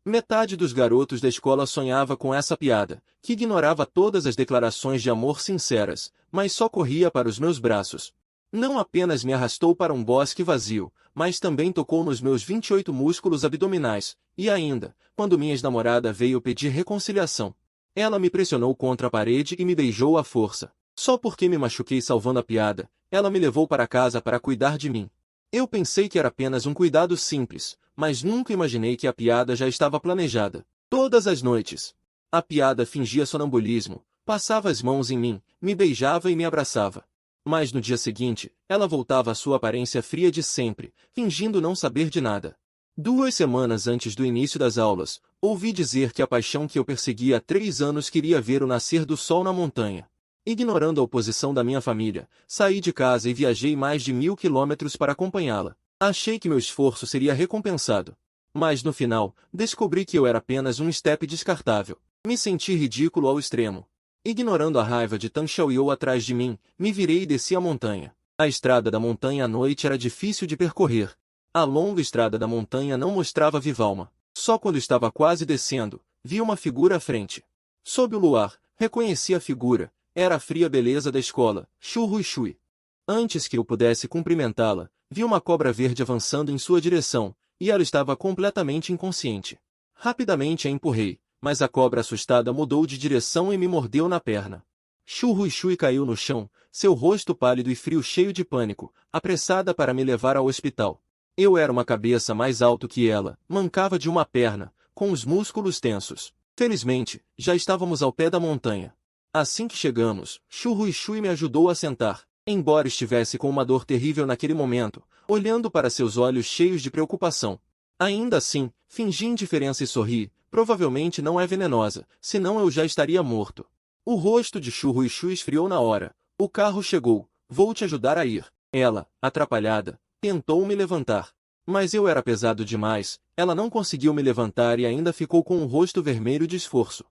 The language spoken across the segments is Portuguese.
Metade dos garotos da escola sonhava com essa piada, que ignorava todas as declarações de amor sinceras, mas só corria para os meus braços. Não apenas me arrastou para um bosque vazio, mas também tocou nos meus 28 músculos abdominais, e ainda, quando minha ex-namorada veio pedir reconciliação, ela me pressionou contra a parede e me beijou à força. Só porque me machuquei salvando a piada, ela me levou para casa para cuidar de mim. Eu pensei que era apenas um cuidado simples, mas nunca imaginei que a piada já estava planejada. Todas as noites, a piada fingia sonambulismo, passava as mãos em mim, me beijava e me abraçava. Mas no dia seguinte, ela voltava à sua aparência fria de sempre, fingindo não saber de nada. 2 semanas antes do início das aulas, ouvi dizer que a paixão que eu perseguia há 3 anos queria ver o nascer do sol na montanha. Ignorando a oposição da minha família, saí de casa e viajei mais de 1000 quilômetros para acompanhá-la. Achei que meu esforço seria recompensado. Mas no final, descobri que eu era apenas um estepe descartável. Me senti ridículo ao extremo. Ignorando a raiva de Tan Xiaoyou atrás de mim, me virei e desci a montanha. A estrada da montanha à noite era difícil de percorrer. A longa estrada da montanha não mostrava viva alma. Só quando estava quase descendo, vi uma figura à frente. Sob o luar, reconheci a figura. Era a fria beleza da escola, Xu Ruixue. Antes que eu pudesse cumprimentá-la, vi uma cobra verde avançando em sua direção, e ela estava completamente inconsciente. Rapidamente a empurrei, mas a cobra assustada mudou de direção e me mordeu na perna. Xu Ruixue caiu no chão, seu rosto pálido e frio cheio de pânico, apressada para me levar ao hospital. Eu era uma cabeça mais alto que ela, mancava de uma perna, com os músculos tensos. Felizmente, já estávamos ao pé da montanha. Assim que chegamos, Xu Ruixue me ajudou a sentar, embora estivesse com uma dor terrível naquele momento, olhando para seus olhos cheios de preocupação. Ainda assim, fingi indiferença e sorri, provavelmente não é venenosa, senão eu já estaria morto. O rosto de Xu Ruixue esfriou na hora. O carro chegou, vou te ajudar a ir. Ela, atrapalhada, tentou me levantar. Mas eu era pesado demais, ela não conseguiu me levantar e ainda ficou com o rosto vermelho de esforço.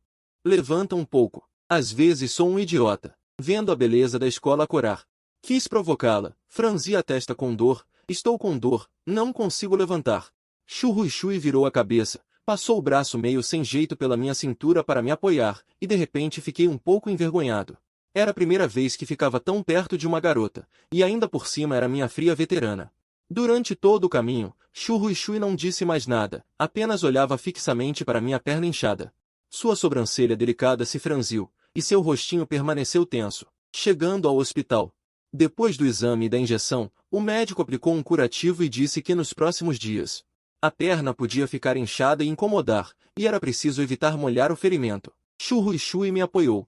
Levanta um pouco. Às vezes sou um idiota. Vendo a beleza da escola corar. Quis provocá-la, franzi a testa com dor, estou com dor, não consigo levantar. Xu Ruixue virou a cabeça, passou o braço meio sem jeito pela minha cintura para me apoiar, e de repente fiquei um pouco envergonhado. Era a primeira vez que ficava tão perto de uma garota, e ainda por cima era minha fria veterana. Durante todo o caminho, Xu Ruixue não disse mais nada, apenas olhava fixamente para minha perna inchada. Sua sobrancelha delicada se franziu, e seu rostinho permaneceu tenso. Chegando ao hospital. Depois do exame e da injeção, o médico aplicou um curativo e disse que nos próximos dias, a perna podia ficar inchada e incomodar, e era preciso evitar molhar o ferimento. Xu Ruixue me apoiou.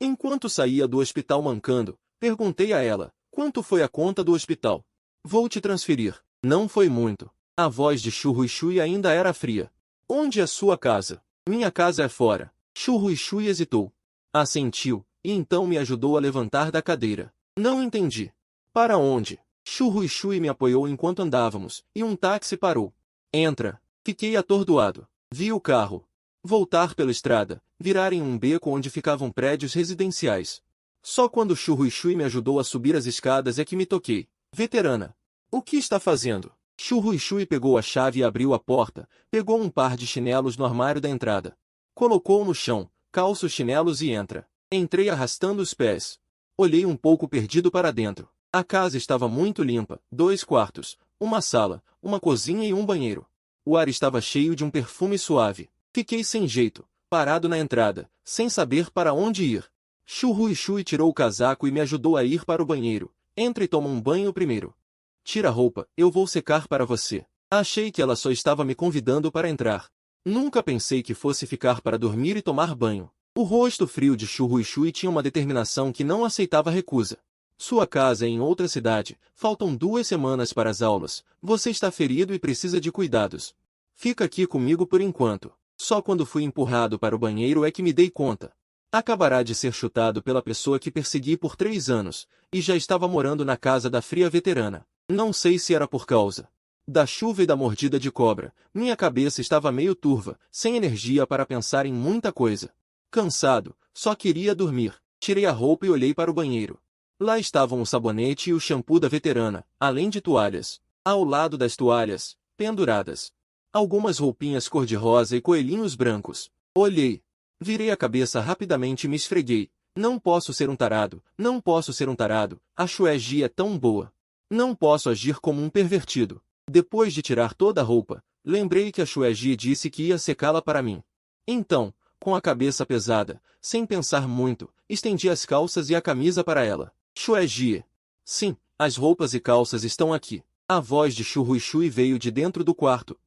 Enquanto saía do hospital mancando, perguntei a ela, quanto foi a conta do hospital? Vou te transferir. Não foi muito. A voz de Xu Ruixue ainda era fria. Onde é sua casa? Minha casa é fora. Xu Ruixue hesitou. Assentiu, e então me ajudou a levantar da cadeira. Não entendi. Para onde? Xu Ruixue me apoiou enquanto andávamos, e um táxi parou. Entra. Fiquei atordoado. Vi o carro voltar pela estrada, virar em um beco onde ficavam prédios residenciais. Só quando Xu Ruixue me ajudou a subir as escadas é que me toquei. Veterana. O que está fazendo? Xu Ruixue pegou a chave e abriu a porta, pegou um par de chinelos no armário da entrada. Colocou no chão, calça os chinelos e entra. Entrei arrastando os pés. Olhei um pouco perdido para dentro. A casa estava muito limpa, 2 quartos, uma sala, uma cozinha e um banheiro. O ar estava cheio de um perfume suave. Fiquei sem jeito, parado na entrada, sem saber para onde ir. Xu Ruixue tirou o casaco e me ajudou a ir para o banheiro. Entre e toma um banho primeiro. Tira a roupa, eu vou secar para você. Achei que ela só estava me convidando para entrar. Nunca pensei que fosse ficar para dormir e tomar banho. O rosto frio de Xu Ruixue tinha uma determinação que não aceitava recusa. Sua casa é em outra cidade, faltam 2 semanas para as aulas, você está ferido e precisa de cuidados. Fica aqui comigo por enquanto. Só quando fui empurrado para o banheiro é que me dei conta. Acabará de ser chutado pela pessoa que persegui por 3 anos, e já estava morando na casa da fria veterana. Não sei se era por causa da chuva e da mordida de cobra, minha cabeça estava meio turva, sem energia para pensar em muita coisa. Cansado, só queria dormir. Tirei a roupa e olhei para o banheiro. Lá estavam o sabonete e o shampoo da veterana, além de toalhas. Ao lado das toalhas, penduradas, Algumas roupinhas cor-de-rosa e coelhinhos brancos. Olhei. Virei a cabeça rapidamente e me esfreguei. Não posso ser um tarado, não posso ser um tarado, a Xueji é tão boa. Não posso agir como um pervertido. Depois de tirar toda a roupa, lembrei que a Xueji disse que ia secá-la para mim. Então, com a cabeça pesada, sem pensar muito, estendi as calças e a camisa para ela. Xueji. Sim, as roupas e calças estão aqui. A voz de Xu Ruixui veio de dentro do quarto.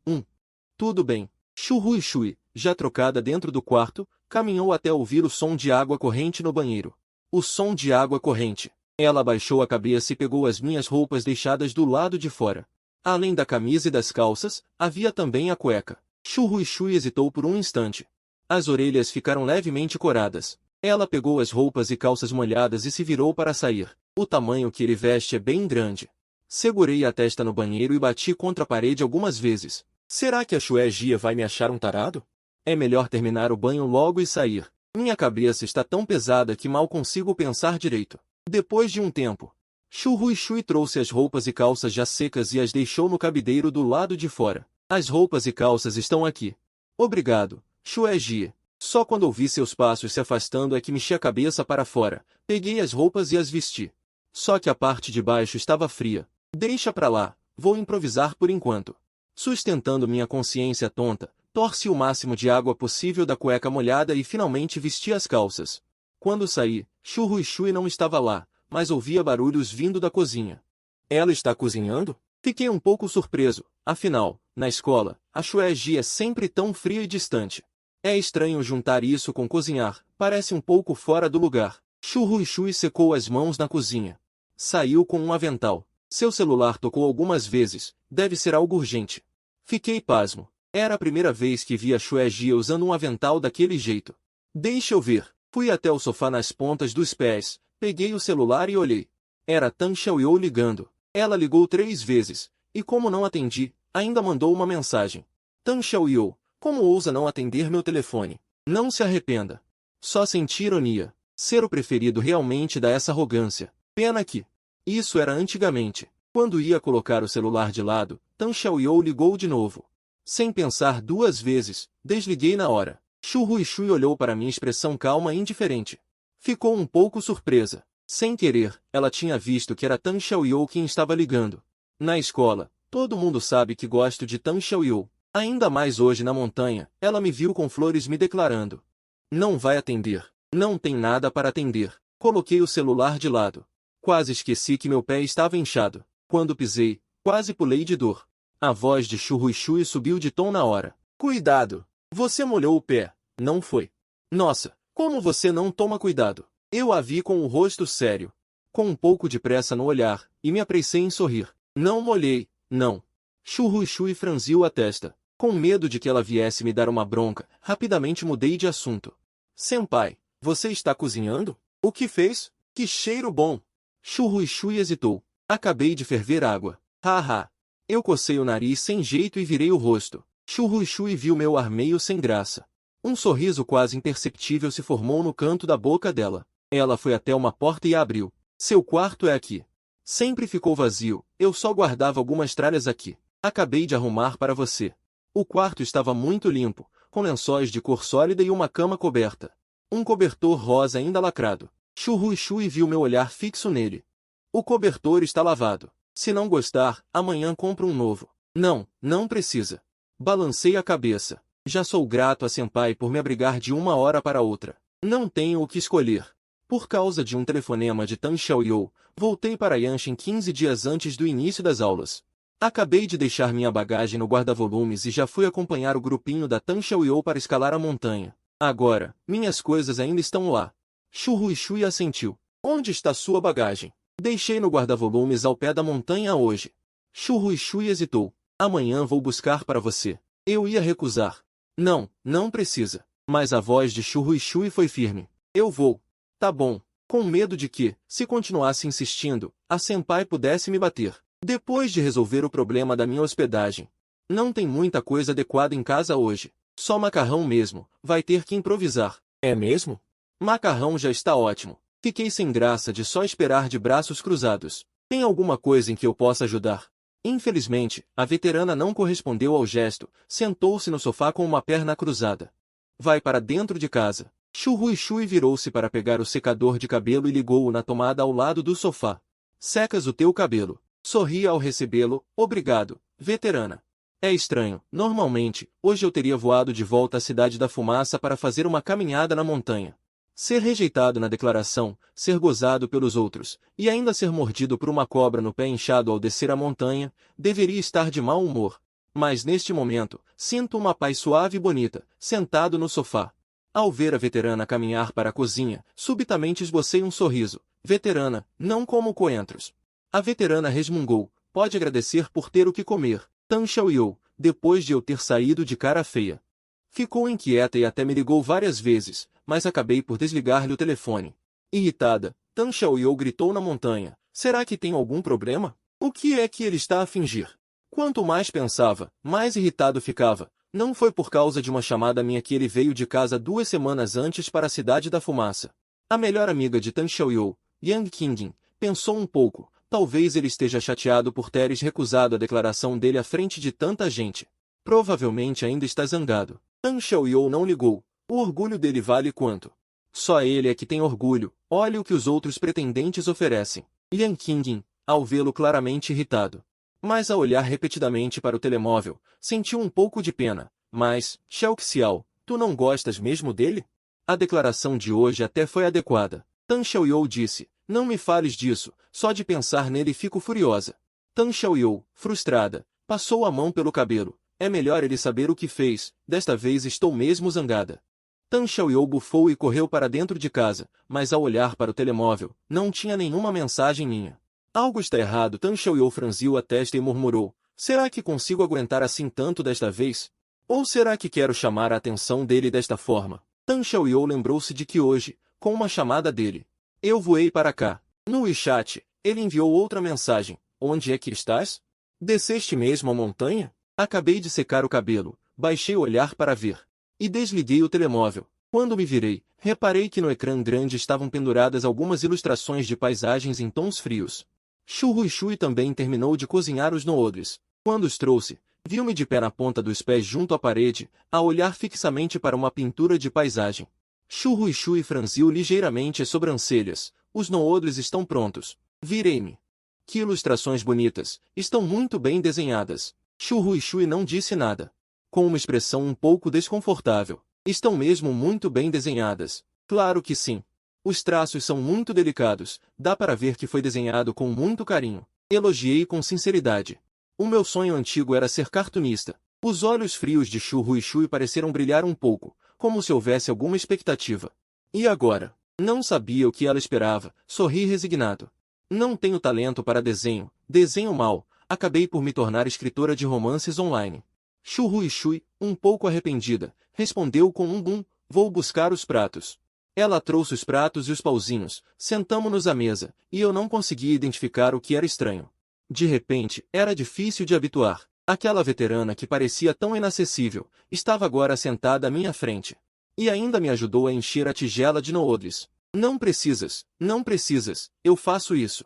Tudo bem. Xu Ruixui, já trocada dentro do quarto, caminhou até ouvir o som de água corrente no banheiro. O som de água corrente. Ela abaixou a cabeça e pegou as minhas roupas deixadas do lado de fora. Além da camisa e das calças, havia também a cueca. Xu Ruixui hesitou por um instante. As orelhas ficaram levemente coradas. Ela pegou as roupas e calças molhadas e se virou para sair. O tamanho que ele veste é bem grande. Segurei a testa no banheiro e bati contra a parede algumas vezes. Será que a Xueji vai me achar um tarado? É melhor terminar o banho logo e sair. Minha cabeça está tão pesada que mal consigo pensar direito. Depois de um tempo, Xu Ruixui trouxe as roupas e calças já secas e as deixou no cabideiro do lado de fora. As roupas e calças estão aqui. Obrigado, Xueji. Só quando ouvi seus passos se afastando é que mexi a cabeça para fora. Peguei as roupas e as vesti. Só que a parte de baixo estava fria. Deixa pra lá, vou improvisar por enquanto. Sustentando minha consciência tonta, torci o máximo de água possível da cueca molhada e finalmente vesti as calças. Quando saí, Xu Ruixui não estava lá, mas ouvia barulhos vindo da cozinha. Ela está cozinhando? Fiquei um pouco surpreso, afinal, na escola, a Xueji é sempre tão fria e distante. É estranho juntar isso com cozinhar, parece um pouco fora do lugar. Xu Ruixui secou as mãos na cozinha. Saiu com um avental. Seu celular tocou algumas vezes, deve ser algo urgente. Fiquei pasmo. Era a primeira vez que via Xueji usando um avental daquele jeito. Deixa eu ver. Fui até o sofá nas pontas dos pés, peguei o celular e olhei. Era Tan Xiaoyou ligando. Ela ligou 3 vezes, e como não atendi, ainda mandou uma mensagem. Tan Xiaoyou, como ousa não atender meu telefone? Não se arrependa. Só senti ironia. Ser o preferido realmente dá essa arrogância. Pena que isso era antigamente. Quando ia colocar o celular de lado, Tan Xiaoyou ligou de novo. Sem pensar 2 vezes, desliguei na hora. Xu Ruixui olhou para minha expressão calma e indiferente. Ficou um pouco surpresa. Sem querer, ela tinha visto que era Tan Xiaoyou quem estava ligando. Na escola, todo mundo sabe que gosto de Tan Xiaoyou. Ainda mais hoje na montanha, ela me viu com flores me declarando. Não vai atender. Não tem nada para atender. Coloquei o celular de lado. Quase esqueci que meu pé estava inchado. Quando pisei, quase pulei de dor. A voz de Xu Ruixui subiu de tom na hora. Cuidado! Você molhou o pé, não foi? Nossa, como você não toma cuidado? Eu a vi com o rosto sério, com um pouco de pressa no olhar, e me apressei em sorrir. Não molhei, não. Xu Ruixui franziu a testa. Com medo de que ela viesse me dar uma bronca, rapidamente mudei de assunto. Senpai, você está cozinhando? O que fez? Que cheiro bom! Xu Ruixui hesitou. Acabei de ferver água. Haha. Eu cocei o nariz sem jeito e virei o rosto. Xu Ruixui viu meu ar meio sem graça. Um sorriso quase imperceptível se formou no canto da boca dela. Ela foi até uma porta e a abriu. Seu quarto é aqui. Sempre ficou vazio, eu só guardava algumas tralhas aqui. Acabei de arrumar para você. O quarto estava muito limpo, com lençóis de cor sólida e uma cama coberta. Um cobertor rosa ainda lacrado. Xu Ruixui viu meu olhar fixo nele. O cobertor está lavado. Se não gostar, amanhã compro um novo. Não, não precisa. Balancei a cabeça. Já sou grato a Senpai por me abrigar de uma hora para outra. Não tenho o que escolher. Por causa de um telefonema de Tan Xiaoyou, voltei para Yanshin 15 dias antes do início das aulas. Acabei de deixar minha bagagem no guarda-volumes e já fui acompanhar o grupinho da Tan Xiaoyou para escalar a montanha. Agora, minhas coisas ainda estão lá. Xu Ruixui assentiu. Onde está sua bagagem? Deixei no guarda-volumes ao pé da montanha hoje. Xu Ruixui hesitou. Amanhã vou buscar para você. Eu ia recusar. Não, não precisa. Mas a voz de Xu Ruixui foi firme. Eu vou. Tá bom. Com medo de que, se continuasse insistindo, a senpai pudesse me bater. Depois de resolver o problema da minha hospedagem. Não tem muita coisa adequada em casa hoje. Só macarrão mesmo. Vai ter que improvisar. É mesmo? Macarrão já está ótimo. Fiquei sem graça de só esperar de braços cruzados. Tem alguma coisa em que eu possa ajudar? Infelizmente, a veterana não correspondeu ao gesto, sentou-se no sofá com uma perna cruzada. Vai para dentro de casa. Shu Ruishui virou-se para pegar o secador de cabelo e ligou-o na tomada ao lado do sofá. Secas o teu cabelo. Sorria ao recebê-lo. Obrigado, veterana. É estranho. Normalmente, hoje eu teria voado de volta à Cidade da Fumaça para fazer uma caminhada na montanha. Ser rejeitado na declaração, ser gozado pelos outros, e ainda ser mordido por uma cobra no pé inchado ao descer a montanha, deveria estar de mau humor. Mas neste momento, sinto uma paz suave e bonita, sentado no sofá. Ao ver a veterana caminhar para a cozinha, subitamente esbocei um sorriso. Veterana, não como coentros. A veterana resmungou, pode agradecer por ter o que comer. Tan Xiaoyou, depois de eu ter saído de cara feia. Ficou inquieta e até me ligou várias vezes, mas acabei por desligar-lhe o telefone. Irritada, Tan Xiaoyou gritou na montanha, será que tem algum problema? O que é que ele está a fingir? Quanto mais pensava, mais irritado ficava. Não foi por causa de uma chamada minha que ele veio de casa 2 semanas antes para a Cidade da Fumaça. A melhor amiga de Tan Xiaoyou, Yang Qingjin, pensou um pouco, talvez ele esteja chateado por teres recusado a declaração dele à frente de tanta gente. Provavelmente ainda está zangado. Tan Xiaoyou não ligou. O orgulho dele vale quanto? Só ele é que tem orgulho, olhe o que os outros pretendentes oferecem. Yang Qingjin, ao vê-lo claramente irritado. Mas ao olhar repetidamente para o telemóvel, sentiu um pouco de pena. Mas, Xiao Xiao, tu não gostas mesmo dele? A declaração de hoje até foi adequada. Tan Xiaoyou disse, não me fales disso, só de pensar nele fico furiosa. Tan Xiaoyou, frustrada, passou a mão pelo cabelo. É melhor ele saber o que fez, desta vez estou mesmo zangada. Tan Xiaoyou bufou e correu para dentro de casa, mas ao olhar para o telemóvel, não tinha nenhuma mensagem minha. Algo está errado. Tan Xiaoyou franziu a testa e murmurou, será que consigo aguentar assim tanto desta vez? Ou será que quero chamar a atenção dele desta forma? Tan Xiaoyou lembrou-se de que hoje, com uma chamada dele, eu voei para cá. No WeChat, ele enviou outra mensagem, onde é que estás? Desceste mesmo a montanha? Acabei de secar o cabelo, baixei o olhar para ver. E desliguei o telemóvel. Quando me virei, reparei que no ecrã grande estavam penduradas algumas ilustrações de paisagens em tons frios. Shu Ruishui também terminou de cozinhar os noodles. Quando os trouxe, viu-me de pé na ponta dos pés junto à parede, a olhar fixamente para uma pintura de paisagem. Shu Ruishui franziu ligeiramente as sobrancelhas. Os noodles estão prontos. Virei-me. Que ilustrações bonitas, estão muito bem desenhadas. Shu Ruishui não disse nada. Com uma expressão um pouco desconfortável. Estão mesmo muito bem desenhadas. Claro que sim. Os traços são muito delicados, dá para ver que foi desenhado com muito carinho. Elogiei com sinceridade. O meu sonho antigo era ser cartunista. Os olhos frios de Shu Ruishui pareceram brilhar um pouco, como se houvesse alguma expectativa. E agora? Não sabia o que ela esperava, sorri resignado. Não tenho talento para desenho, desenho mal, acabei por me tornar escritora de romances online. Shu Ruishui, um pouco arrependida, respondeu com um bum, vou buscar os pratos. Ela trouxe os pratos e os pauzinhos, sentamo-nos à mesa, e eu não conseguia identificar o que era estranho. De repente, era difícil de habituar. Aquela veterana que parecia tão inacessível, estava agora sentada à minha frente. E ainda me ajudou a encher a tigela de noodles. Não precisas, não precisas, eu faço isso.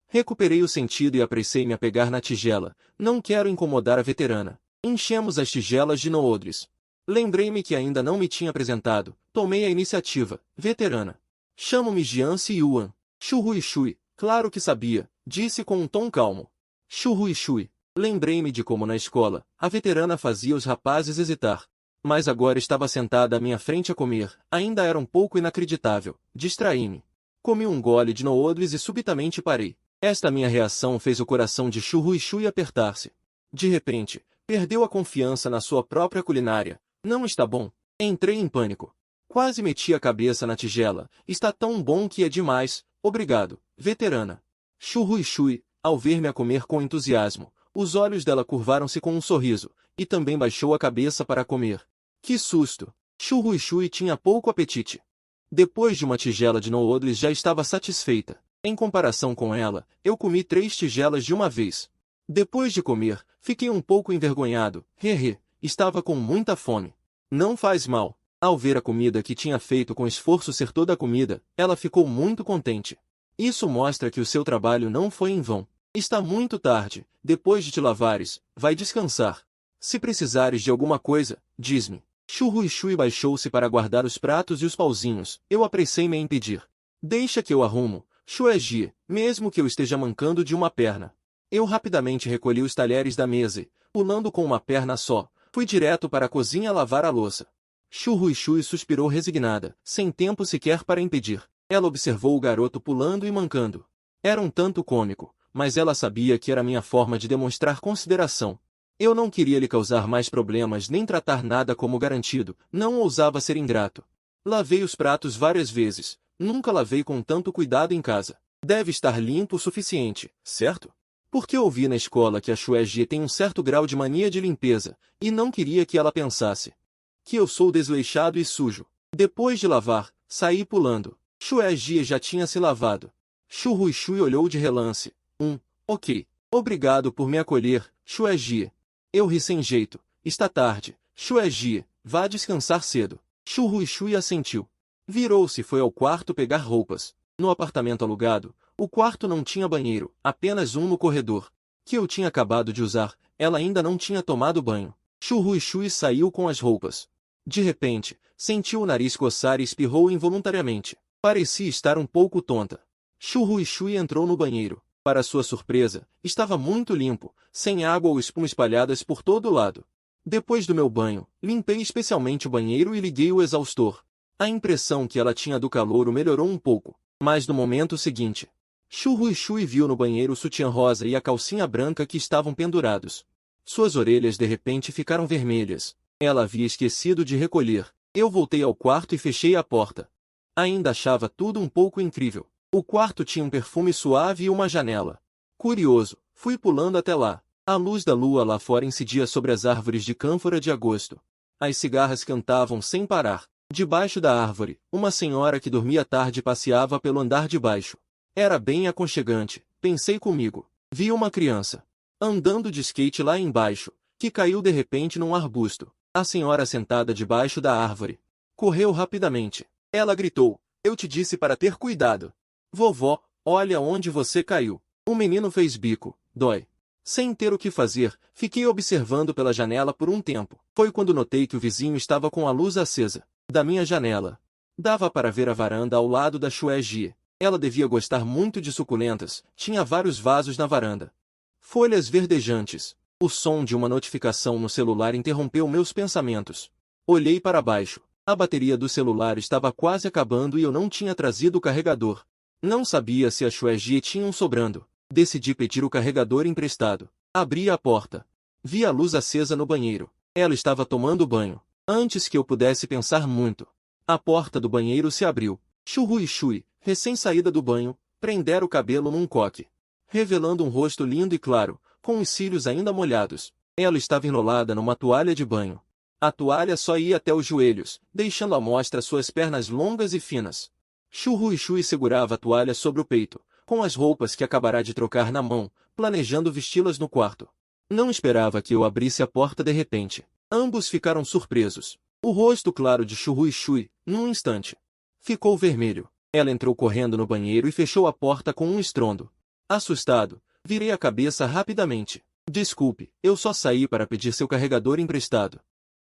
Recuperei o sentido e apressei-me a pegar na tigela, não quero incomodar a veterana. Enchemos as tigelas de noodles. Lembrei-me que ainda não me tinha apresentado, tomei a iniciativa, veterana. Chamo-me Jianci Yuan. Shu Ruishui, claro que sabia, disse com um tom calmo. Shu Ruishui. Lembrei-me de como na escola, a veterana fazia os rapazes hesitar. Mas agora estava sentada à minha frente a comer, ainda era um pouco inacreditável, distraí-me. Comi um gole de noodles e subitamente parei. Esta minha reação fez o coração de Shu Ruishui apertar-se. De repente, perdeu a confiança na sua própria culinária. Não está bom. Entrei em pânico. Quase meti a cabeça na tigela. Está tão bom que é demais. Obrigado, veterana. Shu Ruishui, ao ver-me a comer com entusiasmo, os olhos dela curvaram-se com um sorriso, e também baixou a cabeça para comer. Que susto! Shu Ruishui tinha pouco apetite. Depois de uma tigela de noodles já estava satisfeita. Em comparação com ela, eu comi 3 tigelas de uma vez. Depois de comer, fiquei um pouco envergonhado. Estava com muita fome. Não faz mal. Ao ver a comida que tinha feito com esforço ser toda a comida, ela ficou muito contente. Isso mostra que o seu trabalho não foi em vão. Está muito tarde, depois de te lavares, vai descansar. Se precisares de alguma coisa, diz-me. Shu Ruishui baixou-se para guardar os pratos e os pauzinhos. Eu apressei-me a impedir. Deixa que eu arrumo, Xueji, mesmo que eu esteja mancando de uma perna. Eu rapidamente recolhi os talheres da mesa e, pulando com uma perna só, fui direto para a cozinha lavar a louça. Shu Ruishui suspirou resignada, sem tempo sequer para impedir. Ela observou o garoto pulando e mancando. Era um tanto cômico, mas ela sabia que era minha forma de demonstrar consideração. Eu não queria lhe causar mais problemas nem tratar nada como garantido, não ousava ser ingrato. Lavei os pratos várias vezes, nunca lavei com tanto cuidado em casa. Deve estar limpo o suficiente, certo? Porque ouvi na escola que a Xueji tem um certo grau de mania de limpeza, e não queria que ela pensasse que eu sou desleixado e sujo. Depois de lavar, saí pulando. Xueji já tinha se lavado. Shu Ruishui olhou de relance. Ok. Obrigado por me acolher, Xueji. Eu ri sem jeito. Está tarde. Xueji, vá descansar cedo. Shu Ruishui assentiu. Virou-se e foi ao quarto pegar roupas. No apartamento alugado, o quarto não tinha banheiro, apenas um no corredor, que eu tinha acabado de usar. Ela ainda não tinha tomado banho. Shu Ruishui saiu com as roupas. De repente, sentiu o nariz coçar e espirrou involuntariamente. Parecia estar um pouco tonta. Shu Ruishui entrou no banheiro. Para sua surpresa, estava muito limpo, sem água ou espuma espalhadas por todo lado. Depois do meu banho, limpei especialmente o banheiro e liguei o exaustor. A impressão que ela tinha do calouro melhorou um pouco, mas no momento seguinte, Shu Ruishui viu no banheiro o sutiã rosa e a calcinha branca que estavam pendurados. Suas orelhas de repente ficaram vermelhas. Ela havia esquecido de recolher. Eu voltei ao quarto e fechei a porta. Ainda achava tudo um pouco incrível. O quarto tinha um perfume suave e uma janela. Curioso, fui pulando até lá. A luz da lua lá fora incidia sobre as árvores de cânfora de agosto. As cigarras cantavam sem parar. Debaixo da árvore, uma senhora que dormia tarde passeava pelo andar de baixo. Era bem aconchegante, pensei comigo. Vi uma criança andando de skate lá embaixo, que caiu de repente num arbusto. A senhora sentada debaixo da árvore correu rapidamente. Ela gritou: "Eu te disse para ter cuidado. Vovó, olha onde você caiu." O menino fez bico. Dói. Sem ter o que fazer, fiquei observando pela janela por um tempo. Foi quando notei que o vizinho estava com a luz acesa. Da minha janela, dava para ver a varanda ao lado da Xueji. Ela devia gostar muito de suculentas, tinha vários vasos na varanda. Folhas verdejantes. O som de uma notificação no celular interrompeu meus pensamentos. Olhei para baixo. A bateria do celular estava quase acabando e eu não tinha trazido o carregador. Não sabia se a Xueji tinha um sobrando. Decidi pedir o carregador emprestado. Abri a porta. Vi a luz acesa no banheiro. Ela estava tomando banho. Antes que eu pudesse pensar muito, a porta do banheiro se abriu. Shu Ruishui, recém-saída do banho, prendera o cabelo num coque, revelando um rosto lindo e claro, com os cílios ainda molhados. Ela estava enrolada numa toalha de banho. A toalha só ia até os joelhos, deixando à mostra suas pernas longas e finas. Shu Ruishui segurava a toalha sobre o peito, com as roupas que acabará de trocar na mão, planejando vesti-las no quarto. Não esperava que eu abrisse a porta de repente. Ambos ficaram surpresos. O rosto claro de Shu Ruishui, num instante, ficou vermelho. Ela entrou correndo no banheiro e fechou a porta com um estrondo. Assustado, virei a cabeça rapidamente. Desculpe, eu só saí para pedir seu carregador emprestado.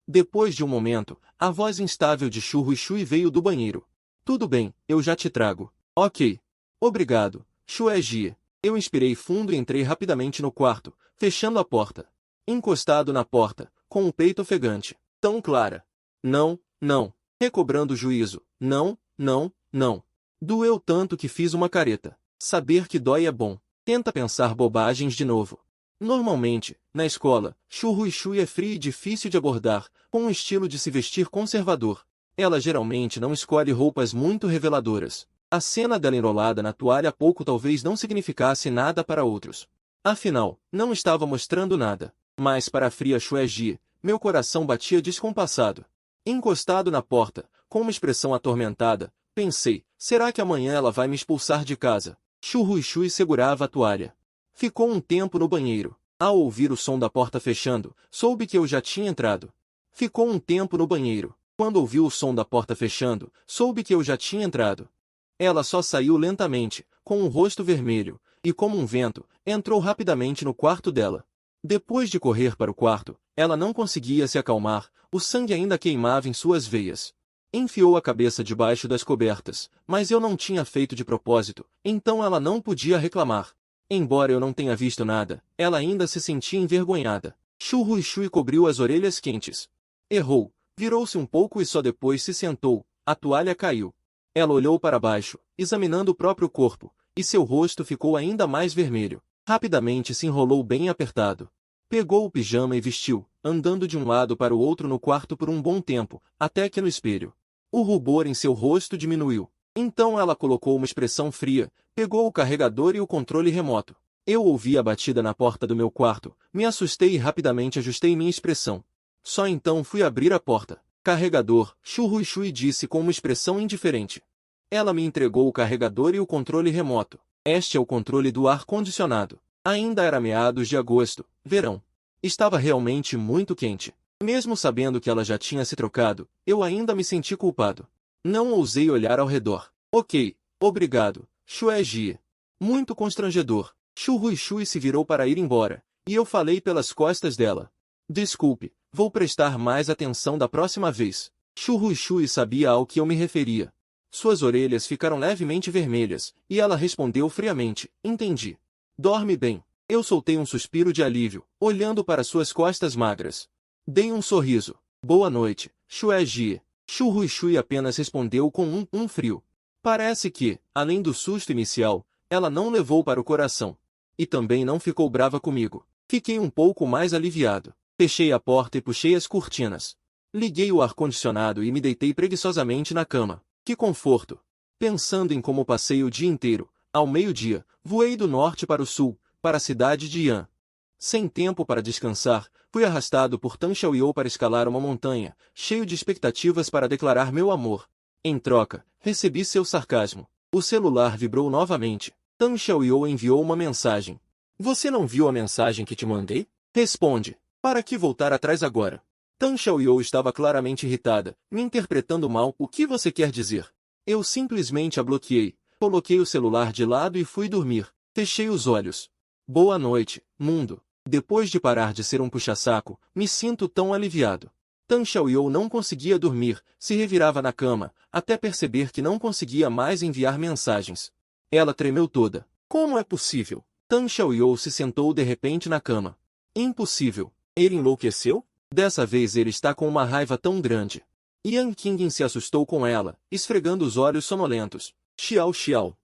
Depois de um momento, a voz instável de Shu Ruishui veio do banheiro. Tudo bem, eu já te trago. Ok. Obrigado, Xueji. Eu inspirei fundo e entrei rapidamente no quarto, fechando a porta. Encostado na porta, com o peito ofegante. Tão clara. Não, não. Recobrando o juízo. Não, não, não. Doeu tanto que fiz uma careta. Saber que dói é bom. Tenta pensar bobagens de novo. Normalmente, na escola, Shu Ruishui é fria e difícil de abordar, com um estilo de se vestir conservador. Ela geralmente não escolhe roupas muito reveladoras. A cena dela enrolada na toalha há pouco talvez não significasse nada para outros. Afinal, não estava mostrando nada. Mas para a fria Xueji, meu coração batia descompassado. Encostado na porta, com uma expressão atormentada, pensei, será que amanhã ela vai me expulsar de casa? Shu Ruishui segurava a toalha. Ficou um tempo no banheiro. Ao ouvir o som da porta fechando, soube que eu já tinha entrado. Ficou um tempo no banheiro. Quando ouviu o som da porta fechando, soube que eu já tinha entrado. Ela só saiu lentamente, com o rosto vermelho, e como um vento, entrou rapidamente no quarto dela. Depois de correr para o quarto, ela não conseguia se acalmar, o sangue ainda queimava em suas veias. Enfiou a cabeça debaixo das cobertas, mas eu não tinha feito de propósito, então ela não podia reclamar. Embora eu não tenha visto nada, ela ainda se sentia envergonhada. Shu Ruishui cobriu as orelhas quentes. Errou, virou-se um pouco e só depois se sentou, a toalha caiu. Ela olhou para baixo, examinando o próprio corpo, e seu rosto ficou ainda mais vermelho. Rapidamente se enrolou bem apertado. Pegou o pijama e vestiu, andando de um lado para o outro no quarto por um bom tempo, até que no espelho. O rubor em seu rosto diminuiu. Então ela colocou uma expressão fria, pegou o carregador e o controle remoto. Eu ouvi a batida na porta do meu quarto, me assustei e rapidamente ajustei minha expressão. Só então fui abrir a porta. Carregador, Shu Ruishui disse com uma expressão indiferente. Ela me entregou o carregador e o controle remoto. Este é o controle do ar-condicionado. Ainda era meados de agosto, verão. Estava realmente muito quente. Mesmo sabendo que ela já tinha se trocado, eu ainda me senti culpado. Não ousei olhar ao redor. Ok, obrigado, Shueji. Muito constrangedor. Shu Ruishui se virou para ir embora, e eu falei pelas costas dela. Desculpe, vou prestar mais atenção da próxima vez. Shu Ruishui sabia ao que eu me referia. Suas orelhas ficaram levemente vermelhas, e ela respondeu friamente, entendi. Dorme bem. Eu soltei um suspiro de alívio, olhando para suas costas magras. Dei um sorriso. Boa noite, Shueji. Shu Ruishui apenas respondeu com um frio. Parece que, além do susto inicial, ela não levou para o coração. E também não ficou brava comigo. Fiquei um pouco mais aliviado. Fechei a porta e puxei as cortinas. Liguei o ar-condicionado e me deitei preguiçosamente na cama. Que conforto! Pensando em como passei o dia inteiro, ao meio-dia, voei do norte para o sul, para a cidade de Yan. Sem tempo para descansar, fui arrastado por Tan Xiaoyou para escalar uma montanha, cheio de expectativas para declarar meu amor. Em troca, recebi seu sarcasmo. O celular vibrou novamente. Tan Xiaoyou enviou uma mensagem. Você não viu a mensagem que te mandei? Responde. Para que voltar atrás agora? Tan Xiaoyou estava claramente irritada, me interpretando mal. O que você quer dizer? Eu simplesmente a bloqueei, coloquei o celular de lado e fui dormir. Fechei os olhos. Boa noite, mundo. Depois de parar de ser um puxa-saco, me sinto tão aliviado. Tan Xiaoyou não conseguia dormir, se revirava na cama, até perceber que não conseguia mais enviar mensagens. Ela tremeu toda. Como é possível? Tan Xiaoyou se sentou de repente na cama. Impossível. Ele enlouqueceu? Dessa vez ele está com uma raiva tão grande. Yan Qingyin se assustou com ela, esfregando os olhos sonolentos. Xiao Xiao.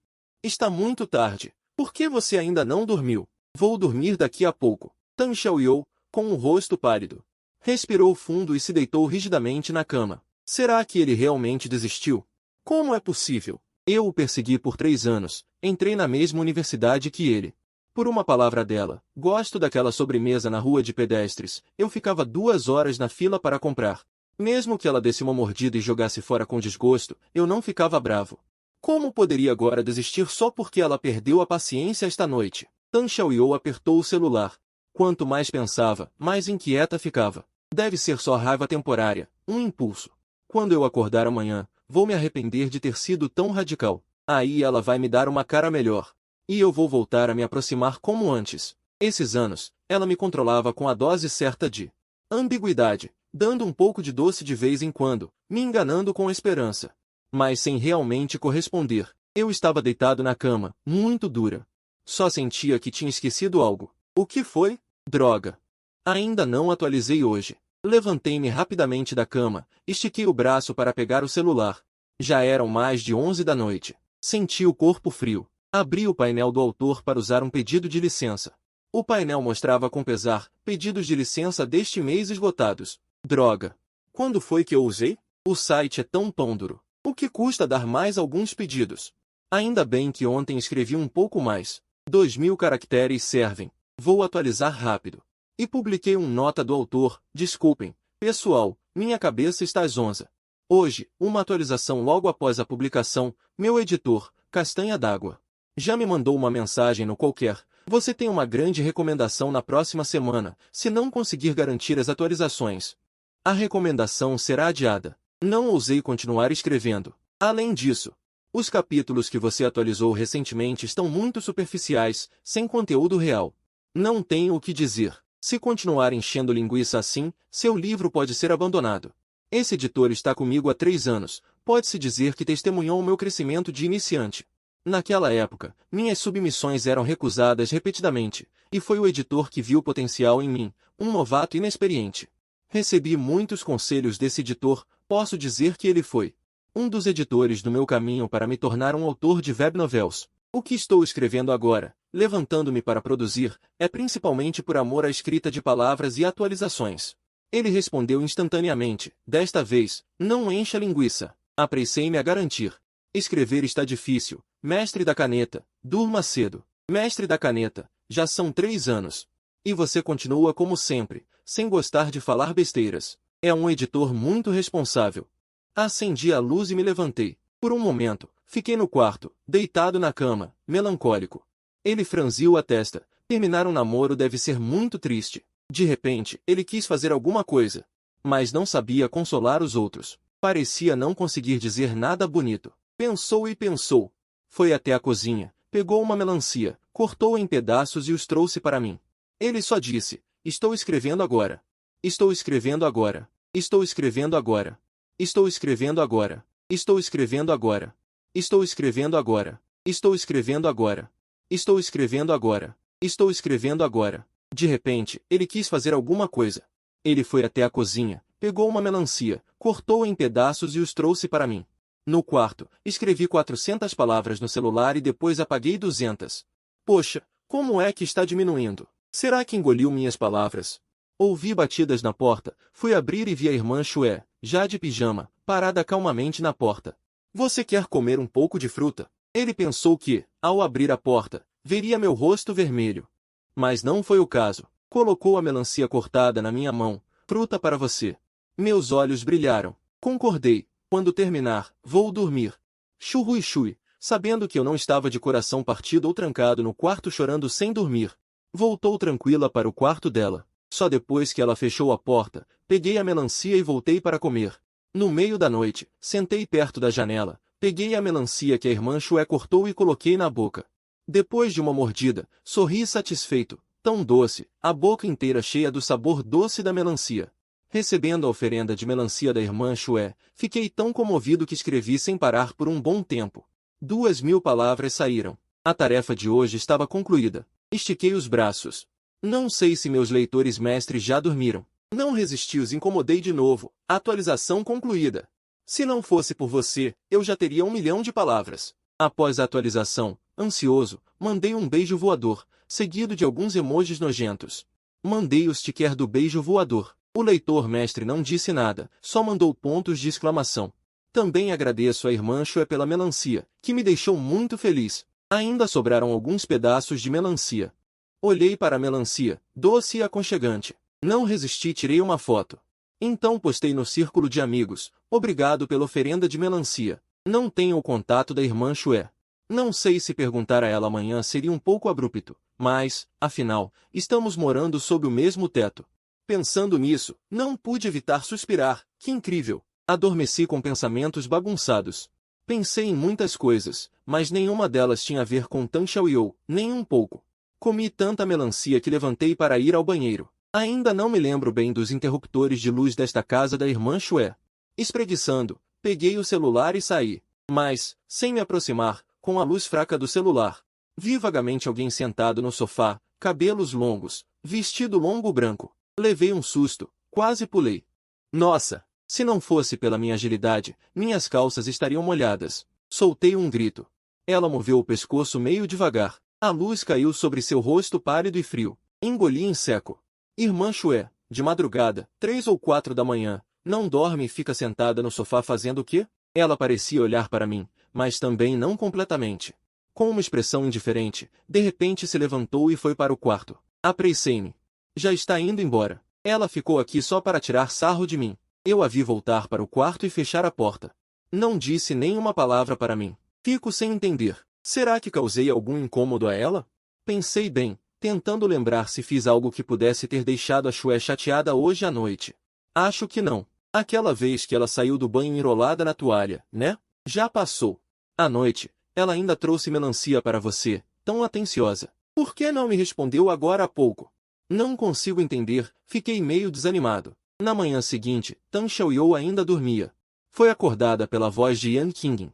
Está muito tarde. Por que você ainda não dormiu? Vou dormir daqui a pouco. Tan Xiaoyou, com o rosto pálido, respirou fundo e se deitou rigidamente na cama. Será que ele realmente desistiu? Como é possível? Eu o persegui por 3 anos, entrei na mesma universidade que ele. Por uma palavra dela, gosto daquela sobremesa na rua de pedestres, eu ficava 2 horas na fila para comprar. Mesmo que ela desse uma mordida e jogasse fora com desgosto, eu não ficava bravo. Como poderia agora desistir só porque ela perdeu a paciência esta noite? Tan Xiaoyou apertou o celular. Quanto mais pensava, mais inquieta ficava. Deve ser só raiva temporária, um impulso. Quando eu acordar amanhã, vou me arrepender de ter sido tão radical. Aí ela vai me dar uma cara melhor. E eu vou voltar a me aproximar como antes. Esses anos, ela me controlava com a dose certa de ambiguidade, dando um pouco de doce de vez em quando, me enganando com esperança. Mas sem realmente corresponder. Eu estava deitado na cama, muito dura. Só sentia que tinha esquecido algo. O que foi? Droga. Ainda não atualizei hoje. Levantei-me rapidamente da cama, estiquei o braço para pegar o celular. Já eram mais de 11 da noite. Senti o corpo frio. Abri o painel do autor para usar um pedido de licença. O painel mostrava com pesar, pedidos de licença deste mês esgotados. Droga. Quando foi que eu usei? O site é tão pão-duro. O que custa dar mais alguns pedidos? Ainda bem que ontem escrevi um pouco mais. 2.000 caracteres servem. Vou atualizar rápido. E publiquei nota do autor. Desculpem, pessoal, minha cabeça está zonza. Hoje, uma atualização logo após a publicação, meu editor, Castanha d'Água, já me mandou uma mensagem no qualquer. Você tem uma grande recomendação na próxima semana, se não conseguir garantir as atualizações. A recomendação será adiada. Não ousei continuar escrevendo. Além disso, Os capítulos que você atualizou recentemente estão muito superficiais, sem conteúdo real. Não tenho o que dizer. Se continuar enchendo linguiça assim, seu livro pode ser abandonado. Esse editor está comigo há 3 anos, pode-se dizer que testemunhou o meu crescimento de iniciante. Naquela época, minhas submissões eram recusadas repetidamente, e foi o editor que viu potencial em mim, um novato inexperiente. Recebi muitos conselhos desse editor, posso dizer que ele foi um dos editores do meu caminho para me tornar um autor de web novels. O que estou escrevendo agora, levantando-me para produzir, é principalmente por amor à escrita de palavras e atualizações. Ele respondeu instantaneamente, desta vez, não encha linguiça. Apressei-me a garantir. Escrever está difícil, mestre da caneta, durma cedo. Mestre da caneta, já são 3 anos. E você continua como sempre, sem gostar de falar besteiras. É um editor muito responsável. Acendi a luz e me levantei. Por um momento, fiquei no quarto, deitado na cama, melancólico. Ele franziu a testa. Terminar um namoro deve ser muito triste. De repente, ele quis fazer alguma coisa. Mas não sabia consolar os outros. Parecia não conseguir dizer nada bonito. Pensou e pensou. Foi até a cozinha, pegou uma melancia, cortou em pedaços e os trouxe para mim. Ele só disse, estou escrevendo agora. Estou escrevendo agora. Estou escrevendo agora. Estou escrevendo agora. Estou escrevendo agora. Estou escrevendo agora. Estou escrevendo agora. Estou escrevendo agora. Estou escrevendo agora. De repente, ele quis fazer alguma coisa. Ele foi até a cozinha, pegou uma melancia, cortou em pedaços e os trouxe para mim. No quarto, escrevi 400 palavras no celular e depois apaguei 200. Poxa, como é que está diminuindo? Será que engoliu minhas palavras? Ouvi batidas na porta, fui abrir e vi a irmã Chue, já de pijama, parada calmamente na porta. Você quer comer um pouco de fruta? Ele pensou que, ao abrir a porta, veria meu rosto vermelho. Mas não foi o caso. Colocou a melancia cortada na minha mão. Fruta para você. Meus olhos brilharam. Concordei. Quando terminar, vou dormir. Churrui chui, sabendo que eu não estava de coração partido ou trancado no quarto chorando sem dormir. Voltou tranquila para o quarto dela. Só depois que ela fechou a porta, peguei a melancia e voltei para comer. No meio da noite, sentei perto da janela, peguei a melancia que a irmã Chue cortou e coloquei na boca. Depois de uma mordida, sorri satisfeito, tão doce, a boca inteira cheia do sabor doce da melancia. Recebendo a oferenda de melancia da irmã Chue, fiquei tão comovido que escrevi sem parar por um bom tempo. 2.000 palavras saíram. A tarefa de hoje estava concluída. Estiquei os braços. Não sei se meus leitores mestres já dormiram. Não resisti, os incomodei de novo. Atualização concluída. Se não fosse por você, eu já teria 1 milhão de palavras. Após a atualização, ansioso, mandei um beijo voador, seguido de alguns emojis nojentos. Mandei o sticker do beijo voador. O leitor mestre não disse nada, só mandou pontos de exclamação. Também agradeço a irmã Chue pela melancia, que me deixou muito feliz. Ainda sobraram alguns pedaços de melancia. Olhei para a melancia, doce e aconchegante. Não resisti e tirei uma foto. Então postei no círculo de amigos, obrigado pela oferenda de melancia. Não tenho o contato da irmã Chue. Não sei se perguntar a ela amanhã seria um pouco abrupto, mas, afinal, estamos morando sob o mesmo teto. Pensando nisso, não pude evitar suspirar, que incrível. Adormeci com pensamentos bagunçados. Pensei em muitas coisas, mas nenhuma delas tinha a ver com Tan Xiaoyou, nem um pouco. Comi tanta melancia que levantei para ir ao banheiro. Ainda não me lembro bem dos interruptores de luz desta casa da irmã Chue. Espreguiçando, peguei o celular e saí. Mas, sem me aproximar, com a luz fraca do celular, vi vagamente alguém sentado no sofá, cabelos longos, vestido longo branco. Levei um susto, quase pulei. Nossa! Se não fosse pela minha agilidade, minhas calças estariam molhadas. Soltei um grito. Ela moveu o pescoço meio devagar. A luz caiu sobre seu rosto pálido e frio. Engoli em seco. Irmã Chue, de madrugada, 3 ou 4 da manhã, não dorme e fica sentada no sofá fazendo o quê? Ela parecia olhar para mim, mas também não completamente. Com uma expressão indiferente, de repente se levantou e foi para o quarto. Apressei-me. Já está indo embora. Ela ficou aqui só para tirar sarro de mim. Eu a vi voltar para o quarto e fechar a porta. Não disse nem uma palavra para mim. Fico sem entender. Será que causei algum incômodo a ela? Pensei bem, tentando lembrar se fiz algo que pudesse ter deixado a Chue chateada hoje à noite. Acho que não. Aquela vez que ela saiu do banho enrolada na toalha, né? Já passou. À noite, ela ainda trouxe melancia para você, tão atenciosa. Por que não me respondeu agora há pouco? Não consigo entender, fiquei meio desanimado. Na manhã seguinte, Tan Xiaoyou ainda dormia. Foi acordada pela voz de Yan Qingyin.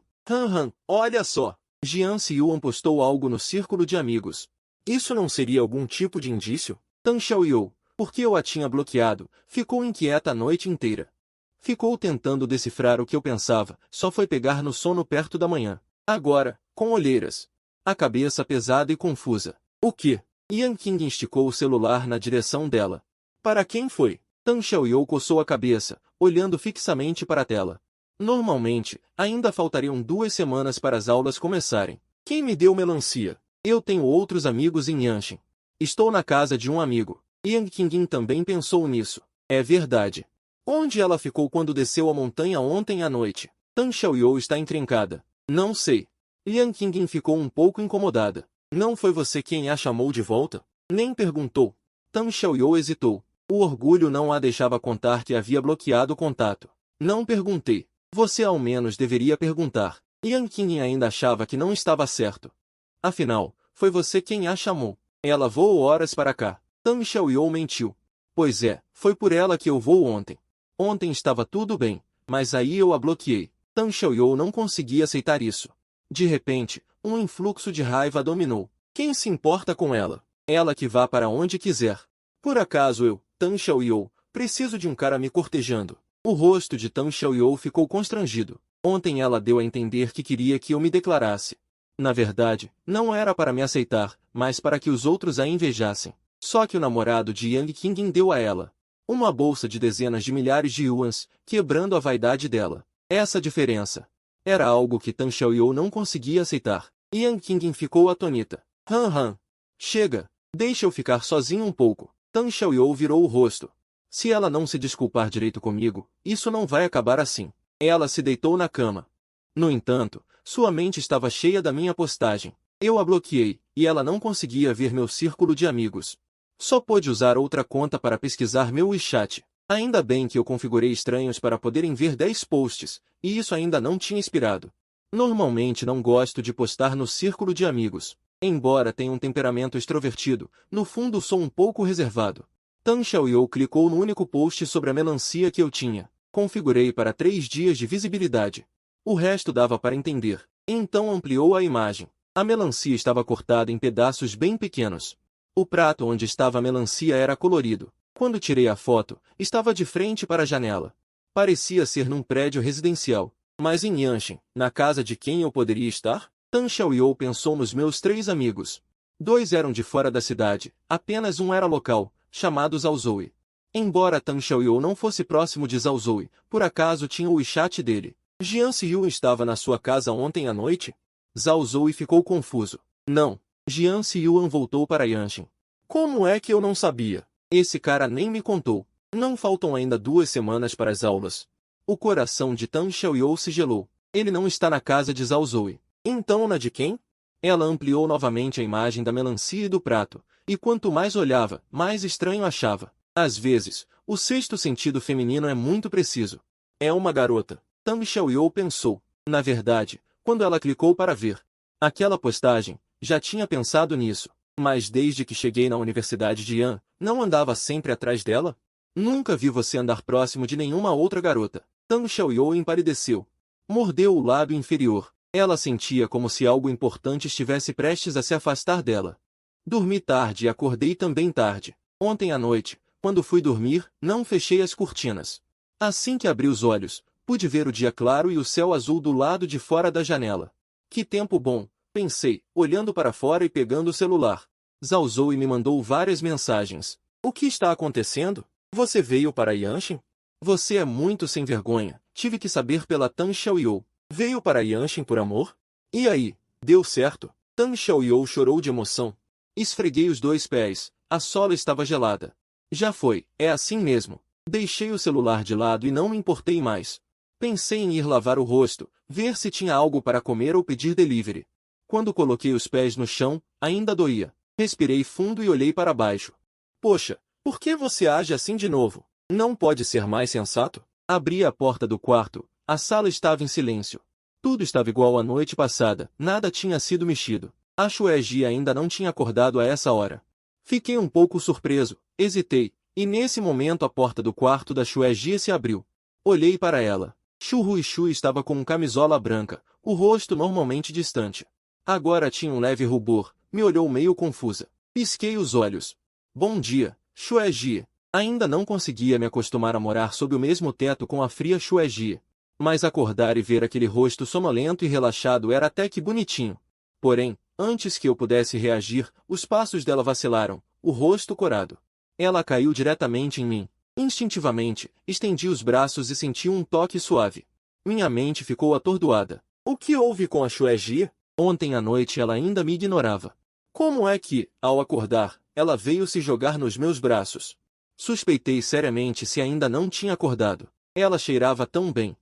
Olha só! Jian Xiuan postou algo no círculo de amigos. Isso não seria algum tipo de indício? Tan Xiaoyou, porque eu a tinha bloqueado, ficou inquieta a noite inteira. Ficou tentando decifrar o que eu pensava, só foi pegar no sono perto da manhã. Agora, com olheiras. A cabeça pesada e confusa. O quê? Yan Qingyin esticou o celular na direção dela. Para quem foi? Tan Xiaoyou coçou a cabeça, olhando fixamente para a tela. Normalmente, ainda faltariam 2 semanas para as aulas começarem. Quem me deu melancia? Eu tenho outros amigos em Yanshin. Estou na casa de um amigo. Yan Qingyin também pensou nisso. É verdade. Onde ela ficou quando desceu a montanha ontem à noite? Tan Xiaoyou está encrencada. Não sei. Yan Qingyin ficou um pouco incomodada. Não foi você quem a chamou de volta? Nem perguntou. Tan Xiaoyou hesitou. O orgulho não a deixava contar que havia bloqueado o contato. Não perguntei. Você ao menos deveria perguntar. Yan Qingyin ainda achava que não estava certo. Afinal, foi você quem a chamou. Ela voou horas para cá. Tan Xiaoyou mentiu. Pois é, foi por ela que eu vou ontem. Ontem estava tudo bem, mas aí eu a bloqueei. Tan Xiaoyou não conseguia aceitar isso. De repente, um influxo de raiva dominou. Quem se importa com ela? Ela que vá para onde quiser. Por acaso eu, Tan Xiaoyou, preciso de um cara me cortejando? O rosto de Tan Xiaoyou ficou constrangido. Ontem ela deu a entender que queria que eu me declarasse. Na verdade, não era para me aceitar, mas para que os outros a invejassem. Só que o namorado de Yang Qingyin deu a ela uma bolsa de dezenas de milhares de yuans, quebrando a vaidade dela. Essa diferença era algo que Tan Xiaoyou não conseguia aceitar. Yang Qingyin ficou atônita. Chega, deixa eu ficar sozinho um pouco. Tan Xiaoyou virou o rosto. Se ela não se desculpar direito comigo, isso não vai acabar assim. Ela se deitou na cama. No entanto, sua mente estava cheia da minha postagem. Eu a bloqueei, e ela não conseguia ver meu círculo de amigos. Só pôde usar outra conta para pesquisar meu WeChat. Ainda bem que eu configurei estranhos para poderem ver 10 posts, e isso ainda não tinha expirado. Normalmente não gosto de postar no círculo de amigos. Embora tenha um temperamento extrovertido, no fundo sou um pouco reservado. Tan Xiaoyou clicou no único post sobre a melancia que eu tinha. Configurei para 3 dias de visibilidade. O resto dava para entender. Então ampliou a imagem. A melancia estava cortada em pedaços bem pequenos. O prato onde estava a melancia era colorido. Quando tirei a foto, estava de frente para a janela. Parecia ser num prédio residencial. Mas em Yanshin, na casa de quem eu poderia estar? Tan Xiaoyou pensou nos meus 3 amigos. 2 eram de fora da cidade, apenas um era local, chamado Zhao Zoui. Embora Tan Xiaoyou não fosse próximo de Zhao Zoui, por acaso tinha o WeChat dele. Jian Xiuan estava na sua casa ontem à noite? Zhao Zoui ficou confuso. Não. Jian Xiuan voltou para Yanshin. Como é que eu não sabia? Esse cara nem me contou. Não faltam ainda 2 semanas para as aulas. O coração de Tan Xiaoyou se gelou. Ele não está na casa de Zhao Zoui. Então na de quem? Ela ampliou novamente a imagem da melancia e do prato, e quanto mais olhava, mais estranho achava. Às vezes, o sexto sentido feminino é muito preciso. É uma garota. Tan Xiaoyou pensou. Na verdade, quando ela clicou para ver aquela postagem, já tinha pensado nisso. Mas desde que cheguei na Universidade de Yan, não andava sempre atrás dela? Nunca vi você andar próximo de nenhuma outra garota. Tan Xiaoyou empalideceu. Mordeu o lábio inferior. Ela sentia como se algo importante estivesse prestes a se afastar dela. Dormi tarde e acordei também tarde. Ontem à noite, quando fui dormir, não fechei as cortinas. Assim que abri os olhos, pude ver o dia claro e o céu azul do lado de fora da janela. Que tempo bom, pensei, olhando para fora e pegando o celular. Zhao Zoui me mandou várias mensagens. O que está acontecendo? Você veio para Yanshin? Você é muito sem vergonha, tive que saber pela Tan Xiaoyou. Veio para Yanshin por amor? E aí, deu certo? Tan Xiaoyou chorou de emoção. Esfreguei os 2 pés, a sola estava gelada. Já foi, é assim mesmo. Deixei o celular de lado e não me importei mais. Pensei em ir lavar o rosto, ver se tinha algo para comer ou pedir delivery. Quando coloquei os pés no chão, ainda doía. Respirei fundo e olhei para baixo. Poxa, por que você age assim de novo? Não pode ser mais sensato? Abri a porta do quarto, a sala estava em silêncio. Tudo estava igual à noite passada, nada tinha sido mexido. A Xue Jie ainda não tinha acordado a essa hora. Fiquei um pouco surpreso, hesitei, e nesse momento a porta do quarto da Xue Jie se abriu. Olhei para ela. Xu Ruixu estava com camisola branca, o rosto normalmente distante. Agora tinha um leve rubor, me olhou meio confusa. Pisquei os olhos. Bom dia, Xue Jie. Ainda não conseguia me acostumar a morar sob o mesmo teto com a fria Xue Jie. Mas acordar e ver aquele rosto sonolento e relaxado era até que bonitinho. Porém, antes que eu pudesse reagir, os passos dela vacilaram, o rosto corado. Ela caiu diretamente em mim. Instintivamente, estendi os braços e senti um toque suave. Minha mente ficou atordoada. O que houve com a Xue Jie? Ontem à noite ela ainda me ignorava. Como é que, ao acordar, ela veio se jogar nos meus braços? Suspeitei seriamente se ainda não tinha acordado. Ela cheirava tão bem.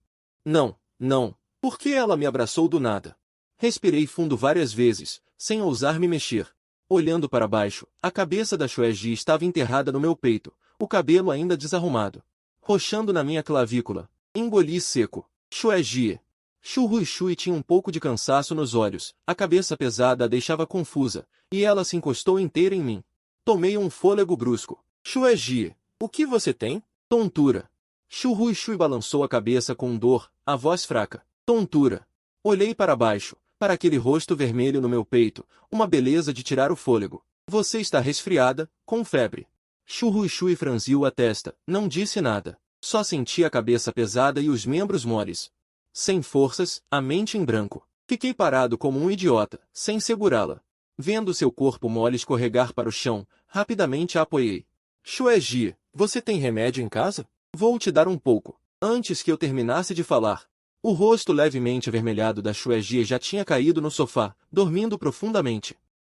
Não, não. Por que ela me abraçou do nada? Respirei fundo várias vezes, sem ousar me mexer. Olhando para baixo, a cabeça da Xue Jie estava enterrada no meu peito, o cabelo ainda desarrumado. Roxando na minha clavícula. Engoli seco. Xue Jie. Xu Ruixu tinha um pouco de cansaço nos olhos, a cabeça pesada a deixava confusa, e ela se encostou inteira em mim. Tomei um fôlego brusco. Xue Jie, o que você tem? Tontura. Xu Ruixu balançou a cabeça com dor, a voz fraca. Tontura. Olhei para baixo, para aquele rosto vermelho no meu peito, uma beleza de tirar o fôlego. Você está resfriada, com febre. Xu Ruixu franziu a testa, não disse nada. Só senti a cabeça pesada e os membros moles. Sem forças, a mente em branco. Fiquei parado como um idiota, sem segurá-la. Vendo seu corpo mole escorregar para o chão, rapidamente a apoiei. Xue Jie, você tem remédio em casa? Vou te dar um pouco. Antes que eu terminasse de falar, o rosto levemente avermelhado da Xue Jie já tinha caído no sofá, dormindo profundamente.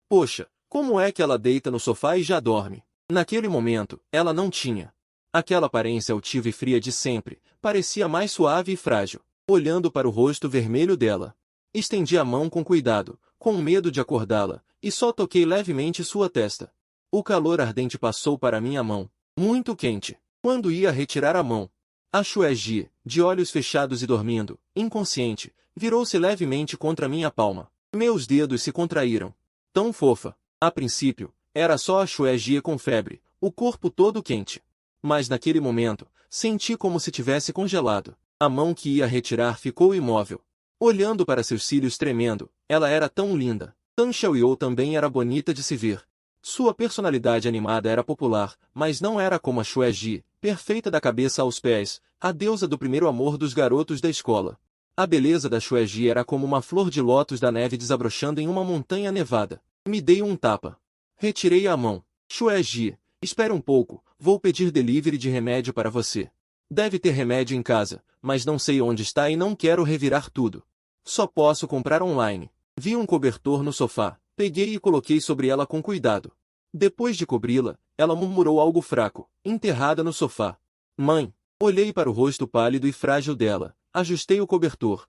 Poxa, como é que ela deita no sofá e já dorme? Naquele momento, ela não tinha aquela aparência altiva e fria de sempre, parecia mais suave e frágil. Olhando para o rosto vermelho dela, estendi a mão com cuidado, com medo de acordá-la, e só toquei levemente sua testa. O calor ardente passou para minha mão, muito quente. Quando ia retirar a mão, a Xue Jie, de olhos fechados e dormindo, inconsciente, virou-se levemente contra minha palma. Meus dedos se contraíram. Tão fofa. A princípio, era só a Xue Jie com febre, o corpo todo quente. Mas naquele momento, senti como se tivesse congelado. A mão que ia retirar ficou imóvel. Olhando para seus cílios tremendo, ela era tão linda. Tan Xiaoyou também era bonita de se ver. Sua personalidade animada era popular, mas não era como a Xue Jie, perfeita da cabeça aos pés, a deusa do primeiro amor dos garotos da escola. A beleza da Xue Jie era como uma flor de lótus da neve desabrochando em uma montanha nevada. Me dei um tapa. Retirei a mão. Xue Jie, espere um pouco, vou pedir delivery de remédio para você. Deve ter remédio em casa, mas não sei onde está e não quero revirar tudo. Só posso comprar online. Vi um cobertor no sofá, peguei e coloquei sobre ela com cuidado. Depois de cobri-la, ela murmurou algo fraco, enterrada no sofá. Mãe, olhei para o rosto pálido e frágil dela, ajustei o cobertor.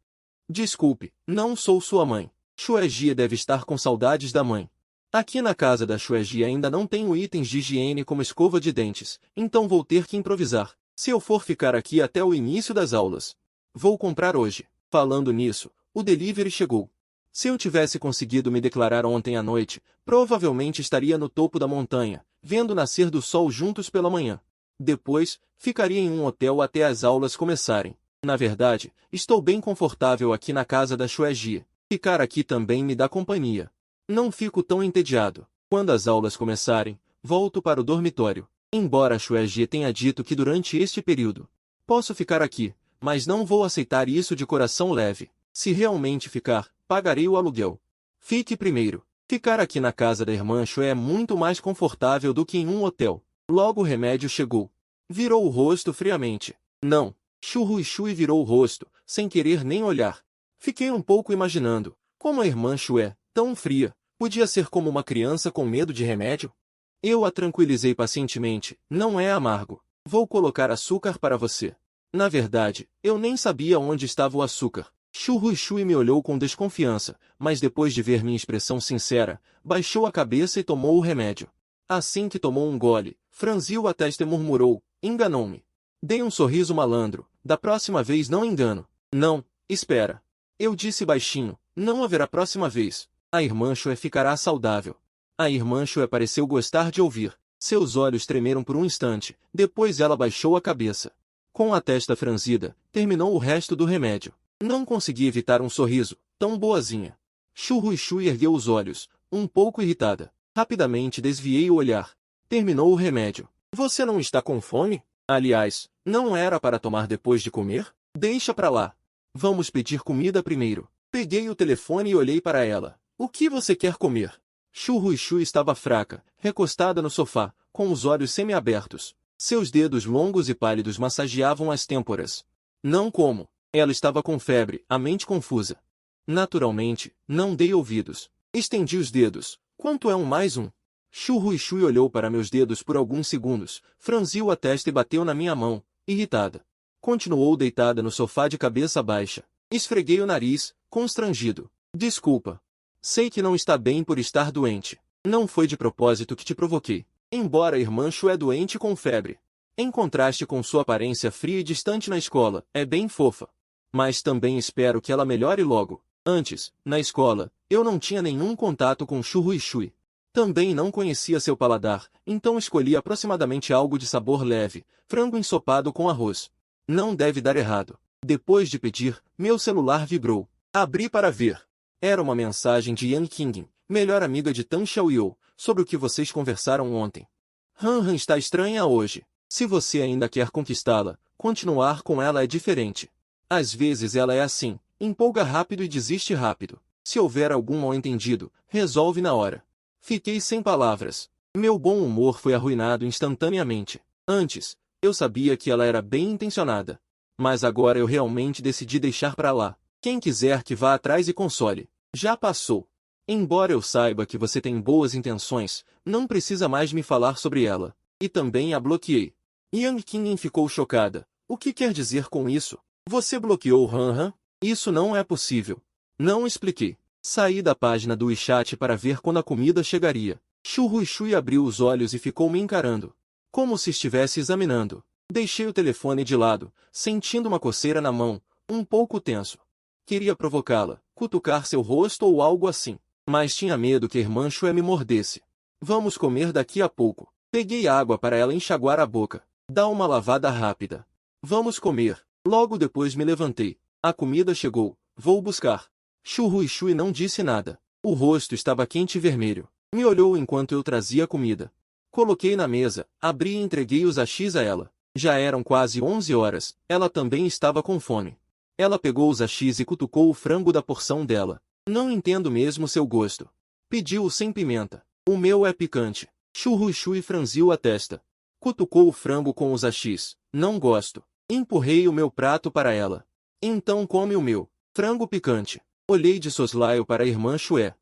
Desculpe, não sou sua mãe. Xue Jie deve estar com saudades da mãe. Aqui na casa da Xue Jie ainda não tenho itens de higiene como escova de dentes, então vou ter que improvisar. Se eu for ficar aqui até o início das aulas, vou comprar hoje. Falando nisso, o delivery chegou. Se eu tivesse conseguido me declarar ontem à noite, provavelmente estaria no topo da montanha, vendo nascer do sol juntos pela manhã. Depois, ficaria em um hotel até as aulas começarem. Na verdade, estou bem confortável aqui na casa da Xue Jie. Ficar aqui também me dá companhia. Não fico tão entediado. Quando as aulas começarem, volto para o dormitório. Embora a Xue Jie tenha dito que durante este período posso ficar aqui, mas não vou aceitar isso de coração leve. Se realmente ficar, pagarei o aluguel. Fique primeiro. Ficar aqui na casa da irmã Xue é muito mais confortável do que em um hotel. Logo o remédio chegou. Virou o rosto friamente. Não. Xu Ruixu virou o rosto, sem querer nem olhar. Fiquei um pouco imaginando, como a irmã Xue, tão fria, podia ser como uma criança com medo de remédio? Eu a tranquilizei pacientemente, não é amargo. Vou colocar açúcar para você. Na verdade, eu nem sabia onde estava o açúcar. Xu Ruixu me olhou com desconfiança, mas depois de ver minha expressão sincera, baixou a cabeça e tomou o remédio. Assim que tomou um gole, franziu a testa e murmurou, enganou-me. Dei um sorriso malandro, da próxima vez não engano. Não, espera. Eu disse baixinho, não haverá próxima vez. A irmã Chue ficará saudável. A irmã Chue pareceu gostar de ouvir. Seus olhos tremeram por um instante, depois ela baixou a cabeça. Com a testa franzida, terminou o resto do remédio. Não consegui evitar um sorriso, tão boazinha. Chu Ruixu ergueu os olhos, um pouco irritada. Rapidamente desviei o olhar. Terminou o remédio. Você não está com fome? Aliás, não era para tomar depois de comer? Deixa pra lá. Vamos pedir comida primeiro. Peguei o telefone e olhei para ela. O que você quer comer? Chu Ruixu estava fraca, recostada no sofá, com os olhos semiabertos. Seus dedos longos e pálidos massageavam as têmporas. Não como. Ela estava com febre, a mente confusa. Naturalmente, não dei ouvidos. Estendi os dedos. Quanto é um mais um? Chu Ruixu olhou para meus dedos por alguns segundos, franziu a testa e bateu na minha mão, irritada. Continuou deitada no sofá de cabeça baixa. Esfreguei o nariz, constrangido. Desculpa. Sei que não está bem por estar doente. Não foi de propósito que te provoquei. Embora a irmã Chu é doente com febre. Em contraste com sua aparência fria e distante na escola, é bem fofa. Mas também espero que ela melhore logo. Antes, na escola, eu não tinha nenhum contato com Chu Ruixu. Também não conhecia seu paladar, então escolhi aproximadamente algo de sabor leve, frango ensopado com arroz. Não deve dar errado. Depois de pedir, meu celular vibrou. Abri para ver. Era uma mensagem de Yang Qingyin, melhor amiga de Tan Xiaoyou, sobre o que vocês conversaram ontem. Han Han está estranha hoje. Se você ainda quer conquistá-la, continuar com ela é diferente. Às vezes ela é assim, empolga rápido e desiste rápido. Se houver algum mal-entendido, resolve na hora. Fiquei sem palavras. Meu bom humor foi arruinado instantaneamente. Antes, eu sabia que ela era bem intencionada. Mas agora eu realmente decidi deixar pra lá. Quem quiser que vá atrás e console. Já passou. Embora eu saiba que você tem boas intenções, não precisa mais me falar sobre ela. E também a bloqueei. Yang Qingyin ficou chocada. O que quer dizer com isso? Você bloqueou Han Han? Isso não é possível. Não expliquei. Saí da página do WeChat para ver quando a comida chegaria. Chu Ruixu abriu os olhos e ficou me encarando. Como se estivesse examinando. Deixei o telefone de lado, sentindo uma coceira na mão, um pouco tenso. Queria provocá-la, cutucar seu rosto ou algo assim. Mas tinha medo que a irmã Chue me mordesse. Vamos comer daqui a pouco. Peguei água para ela enxaguar a boca. Dá uma lavada rápida. Vamos comer. Logo depois me levantei. A comida chegou. Vou buscar. Chu Ruixu não disse nada. O rosto estava quente e vermelho. Me olhou enquanto eu trazia a comida. Coloquei na mesa, abri e entreguei os hashis a ela. Já eram quase 11 horas. Ela também estava com fome. Ela pegou os hashis e cutucou o frango da porção dela. Não entendo mesmo seu gosto. Pediu-o sem pimenta. O meu é picante. Chu Ruixu franziu a testa. Cutucou o frango com os hashis. Não gosto. Empurrei o meu prato para ela. Então come o meu. Frango picante. Olhei de soslaio para a irmã Chue.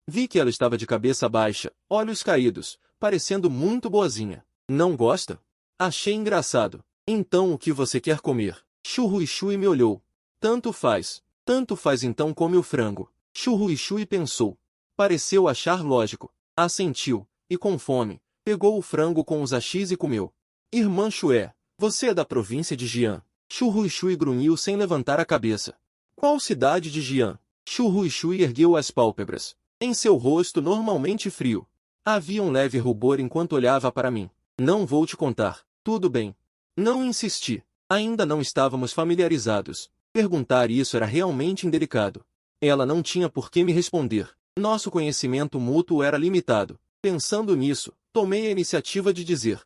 Vi que ela estava de cabeça baixa, olhos caídos, parecendo muito boazinha. Não gosta? Achei engraçado. Então o que você quer comer? Chu Ruixu me olhou. Tanto faz. Tanto faz então come o frango. Chu Ruixu pensou. Pareceu achar lógico. Assentiu, e com fome, pegou o frango com os hashis e comeu. Irmã Chue, você é da província de Jian. Chu Ruixu grunhiu sem levantar a cabeça. Qual cidade de Jian? Chu Ruixu ergueu as pálpebras. Em seu rosto normalmente frio. Havia um leve rubor enquanto olhava para mim. Não vou te contar. Tudo bem. Não insisti. Ainda não estávamos familiarizados. Perguntar isso era realmente indelicado. Ela não tinha por que me responder. Nosso conhecimento mútuo era limitado. Pensando nisso, tomei a iniciativa de dizer.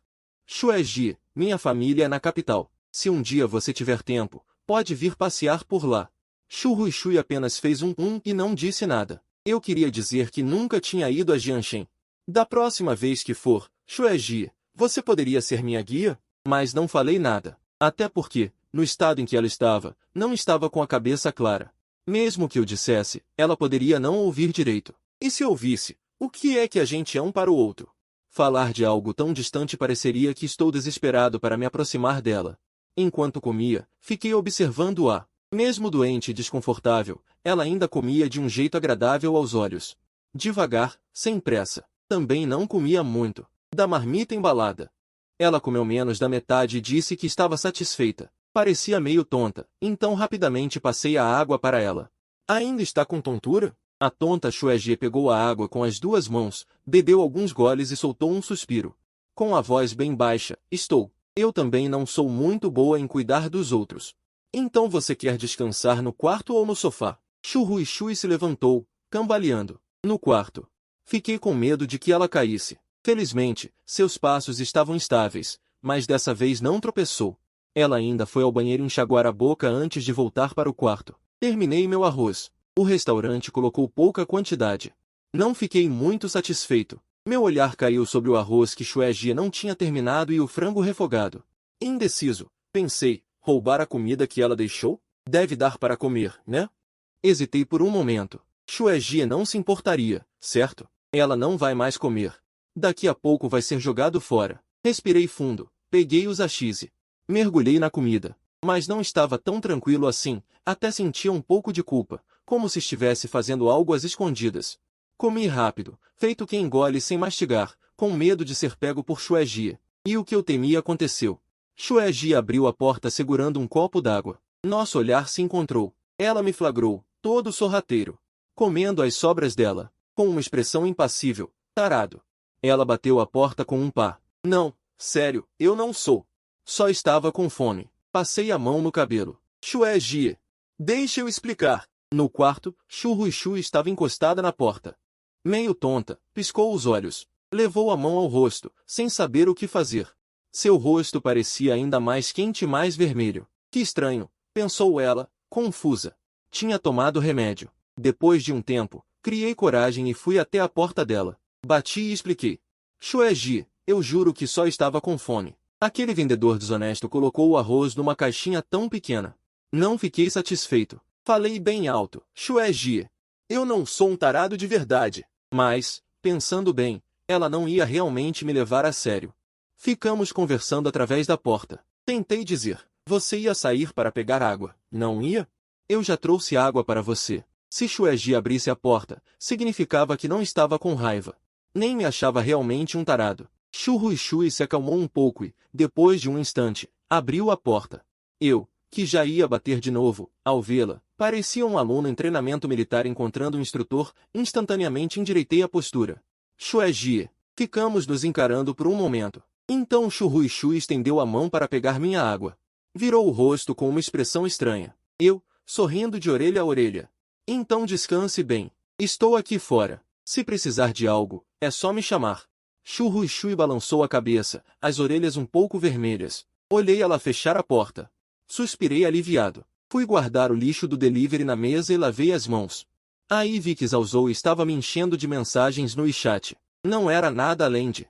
Xueji, minha família é na capital. Se um dia você tiver tempo, pode vir passear por lá. Chu Ruixu apenas fez e não disse nada. Eu queria dizer que nunca tinha ido a Jianshen. Da próxima vez que for, Xueji, você poderia ser minha guia? Mas não falei nada. Até porque, no estado em que ela estava, não estava com a cabeça clara. Mesmo que eu dissesse, ela poderia não ouvir direito. E se ouvisse, o que é que a gente é um para o outro? Falar de algo tão distante pareceria que estou desesperado para me aproximar dela. Enquanto comia, fiquei observando-a. Mesmo doente e desconfortável, ela ainda comia de um jeito agradável aos olhos. Devagar, sem pressa. Também não comia muito. Da marmita embalada. Ela comeu menos da metade e disse que estava satisfeita. Parecia meio tonta, então rapidamente passei a água para ela. Ainda está com tontura? A tonta Xuejie pegou a água com as duas mãos, bebeu alguns goles e soltou um suspiro. Com a voz bem baixa, eu também não sou muito boa em cuidar dos outros. Então você quer descansar no quarto ou no sofá? Xu Ruixue se levantou, cambaleando. No quarto. Fiquei com medo de que ela caísse. Felizmente, seus passos estavam estáveis, mas dessa vez não tropeçou. Ela ainda foi ao banheiro enxaguar a boca antes de voltar para o quarto. Terminei meu arroz. O restaurante colocou pouca quantidade. Não fiquei muito satisfeito. Meu olhar caiu sobre o arroz que Xuejie não tinha terminado e o frango refogado. Indeciso, pensei, roubar a comida que ela deixou? Deve dar para comer, né? Hesitei por um momento. Xuejie não se importaria, certo? Ela não vai mais comer. Daqui a pouco vai ser jogado fora. Respirei fundo, peguei o sashimi. Mergulhei na comida. Mas não estava tão tranquilo assim, até sentia um pouco de culpa, como se estivesse fazendo algo às escondidas. Comi rápido, feito quem engole sem mastigar, com medo de ser pego por Xuejie. E o que eu temia aconteceu. Xuejie abriu a porta segurando um copo d'água. Nosso olhar se encontrou. Ela me flagrou, todo sorrateiro, comendo as sobras dela, com uma expressão impassível, tarado. Ela bateu a porta com um pá. Não, sério, eu não sou. Só estava com fome. Passei a mão no cabelo. Xuejie. Deixa eu explicar. No quarto, Xu Ruixue estava encostada na porta. Meio tonta, piscou os olhos. Levou a mão ao rosto, sem saber o que fazer. Seu rosto parecia ainda mais quente e mais vermelho. Que estranho, pensou ela, confusa. Tinha tomado remédio. Depois de um tempo, criei coragem e fui até a porta dela. Bati e expliquei. Xuejie, eu juro que só estava com fome. Aquele vendedor desonesto colocou o arroz numa caixinha tão pequena. Não fiquei satisfeito. Falei bem alto. Xuejie. Eu não sou um tarado de verdade. Mas, pensando bem, ela não ia realmente me levar a sério. Ficamos conversando através da porta. Tentei dizer. Você ia sair para pegar água, não ia? Eu já trouxe água para você. Se Xuejie abrisse a porta, significava que não estava com raiva. Nem me achava realmente um tarado. Xu Ruixue se acalmou um pouco e, depois de um instante, abriu a porta. Eu, que já ia bater de novo, ao vê-la, parecia um aluno em treinamento militar encontrando um instrutor, instantaneamente endireitei a postura. Xuejie. Ficamos nos encarando por um momento. Então Xu Ruixue estendeu a mão para pegar minha água. Virou o rosto com uma expressão estranha. Eu, sorrindo de orelha a orelha. Então descanse bem. Estou aqui fora. Se precisar de algo, é só me chamar. Xu Ruixue balançou a cabeça, as orelhas um pouco vermelhas. Olhei ela fechar a porta. Suspirei aliviado. Fui guardar o lixo do delivery na mesa e lavei as mãos. Aí vi que Zhao Zou estava me enchendo de mensagens no WeChat. Não era nada além de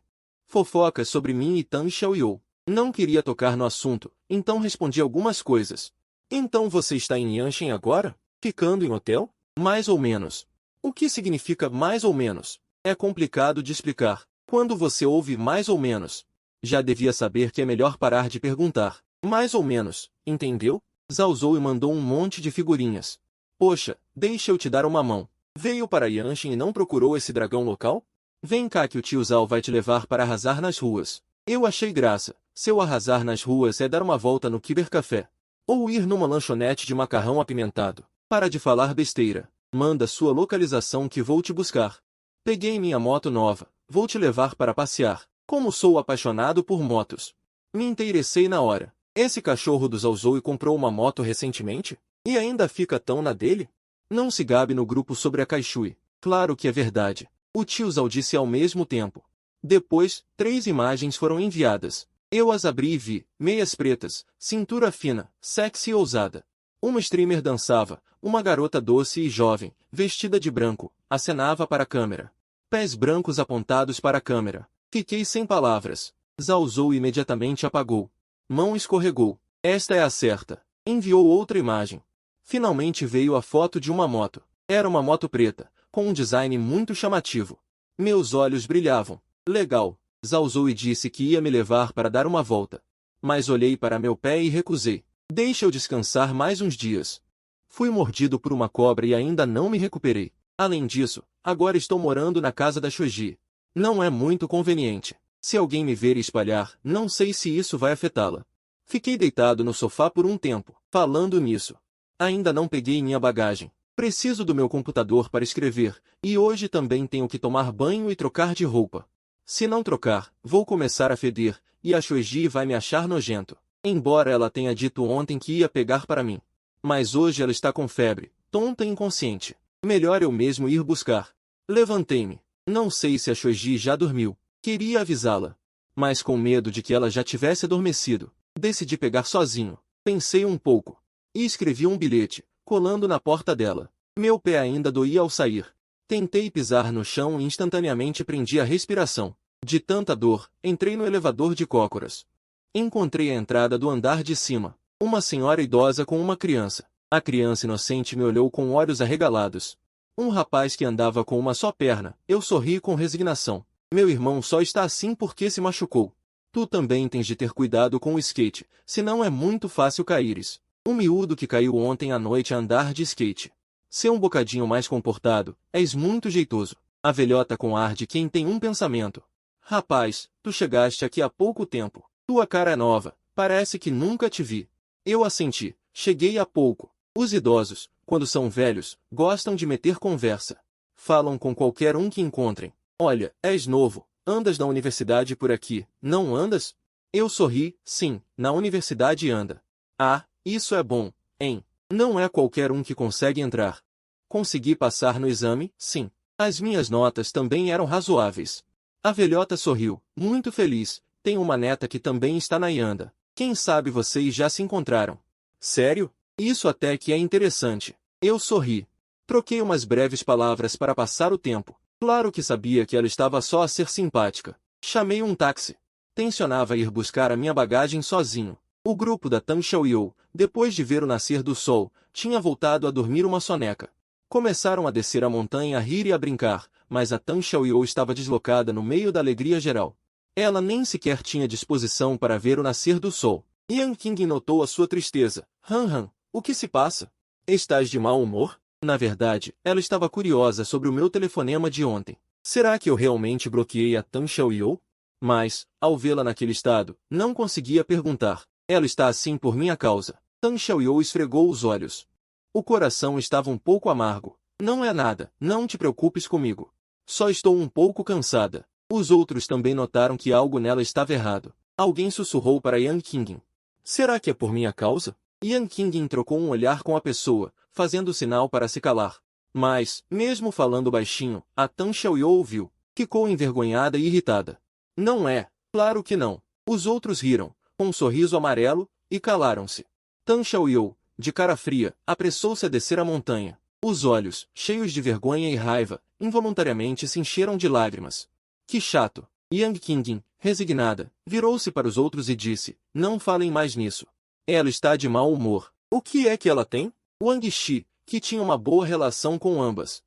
fofocas sobre mim e Tan Xiaoyou. Não queria tocar no assunto, então respondi algumas coisas. Então você está em Yanshen agora? Ficando em hotel? Mais ou menos. O que significa mais ou menos? É complicado de explicar. Quando você ouve mais ou menos, já devia saber que é melhor parar de perguntar. Mais ou menos, entendeu? Zhao Zou mandou um monte de figurinhas. Poxa, deixa eu te dar uma mão. Veio para Yanshin e não procurou esse dragão local? Vem cá que o tio Zhao vai te levar para arrasar nas ruas. Eu achei graça. Seu arrasar nas ruas é dar uma volta no Cybercafé. Ou ir numa lanchonete de macarrão apimentado. Para de falar besteira. Manda sua localização que vou te buscar. Peguei minha moto nova. Vou te levar para passear. Como sou apaixonado por motos. Me interessei na hora. Esse cachorro do Zhao Zou comprou uma moto recentemente? E ainda fica tão na dele? Não se gabe no grupo sobre a Kaishui. Claro que é verdade. O tio Zhao disse ao mesmo tempo. Depois, 3 imagens foram enviadas. Eu as abri e vi. Meias pretas, cintura fina, sexy e ousada. Uma streamer dançava. Uma garota doce e jovem, vestida de branco, acenava para a câmera. Pés brancos apontados para a câmera. Fiquei sem palavras. Zhao Zou imediatamente apagou. Mão escorregou. Esta é a certa. Enviou outra imagem. Finalmente veio a foto de uma moto. Era uma moto preta, com um design muito chamativo. Meus olhos brilhavam. Legal. Zhao Zou disse que ia me levar para dar uma volta. Mas olhei para meu pé e recusei. Deixa eu descansar mais uns dias. Fui mordido por uma cobra e ainda não me recuperei. Além disso, agora estou morando na casa da Xuejie. Não é muito conveniente. Se alguém me ver e espalhar, não sei se isso vai afetá-la. Fiquei deitado no sofá por um tempo, falando nisso. Ainda não peguei minha bagagem. Preciso do meu computador para escrever, e hoje também tenho que tomar banho e trocar de roupa. Se não trocar, vou começar a feder, e a Shoji vai me achar nojento. Embora ela tenha dito ontem que ia pegar para mim. Mas hoje ela está com febre, tonta e inconsciente. Melhor eu mesmo ir buscar. Levantei-me. Não sei se a Shoji já dormiu. Queria avisá-la. Mas com medo de que ela já tivesse adormecido, decidi pegar sozinho. Pensei um pouco. E escrevi um bilhete, colando na porta dela. Meu pé ainda doía ao sair. Tentei pisar no chão e instantaneamente prendi a respiração. De tanta dor, entrei no elevador de cócoras. Encontrei a entrada do andar de cima. Uma senhora idosa com uma criança. A criança inocente me olhou com olhos arregalados. Um rapaz que andava com uma só perna. Eu sorri com resignação. Meu irmão só está assim porque se machucou. Tu também tens de ter cuidado com o skate, senão é muito fácil caíres. Um miúdo que caiu ontem à noite a andar de skate. Ser um bocadinho mais comportado, és muito jeitoso. A velhota com ar de quem tem um pensamento. Rapaz, tu chegaste aqui há pouco tempo. Tua cara é nova, parece que nunca te vi. Eu assenti, cheguei há pouco. Os idosos, quando são velhos, gostam de meter conversa. Falam com qualquer um que encontrem. Olha, és novo, andas na universidade por aqui, não andas? Eu sorri, sim, na universidade anda. Ah, isso é bom, hein? Não é qualquer um que consegue entrar. Consegui passar no exame, sim. As minhas notas também eram razoáveis. A velhota sorriu, muito feliz. Tem uma neta que também está na Ianda. Quem sabe vocês já se encontraram? Sério? Isso até que é interessante. Eu sorri. Troquei umas breves palavras para passar o tempo. Claro que sabia que ela estava só a ser simpática. Chamei um táxi. Tencionava ir buscar a minha bagagem sozinho. O grupo da Tan Xiaoyou, depois de ver o nascer do sol, tinha voltado a dormir uma soneca. Começaram a descer a montanha a rir e a brincar, mas a Tan Xiaoyou estava deslocada no meio da alegria geral. Ela nem sequer tinha disposição para ver o nascer do sol. Yang Qing notou a sua tristeza. Han, o que se passa? Estás de mau humor? Na verdade, ela estava curiosa sobre o meu telefonema de ontem. Será que eu realmente bloqueei a Tan Xiaoyou? Mas, ao vê-la naquele estado, não conseguia perguntar. Ela está assim por minha causa. Tan Xiaoyou esfregou os olhos. O coração estava um pouco amargo. Não é nada, não te preocupes comigo. Só estou um pouco cansada. Os outros também notaram que algo nela estava errado. Alguém sussurrou para Yang Qing. Será que é por minha causa? Yang Qing trocou um olhar com a pessoa, fazendo sinal para se calar. Mas, mesmo falando baixinho, a Tan Xiaoyou ouviu. Ficou envergonhada e irritada. Não é, claro que não. Os outros riram, com um sorriso amarelo, e calaram-se. Tan Xiaoyou, de cara fria, apressou-se a descer a montanha. Os olhos, cheios de vergonha e raiva, involuntariamente se encheram de lágrimas. Que chato. Yang Qing, resignada, virou-se para os outros e disse, não falem mais nisso. Ela está de mau humor. O que é que ela tem? Wang Shi, que tinha uma boa relação com ambas.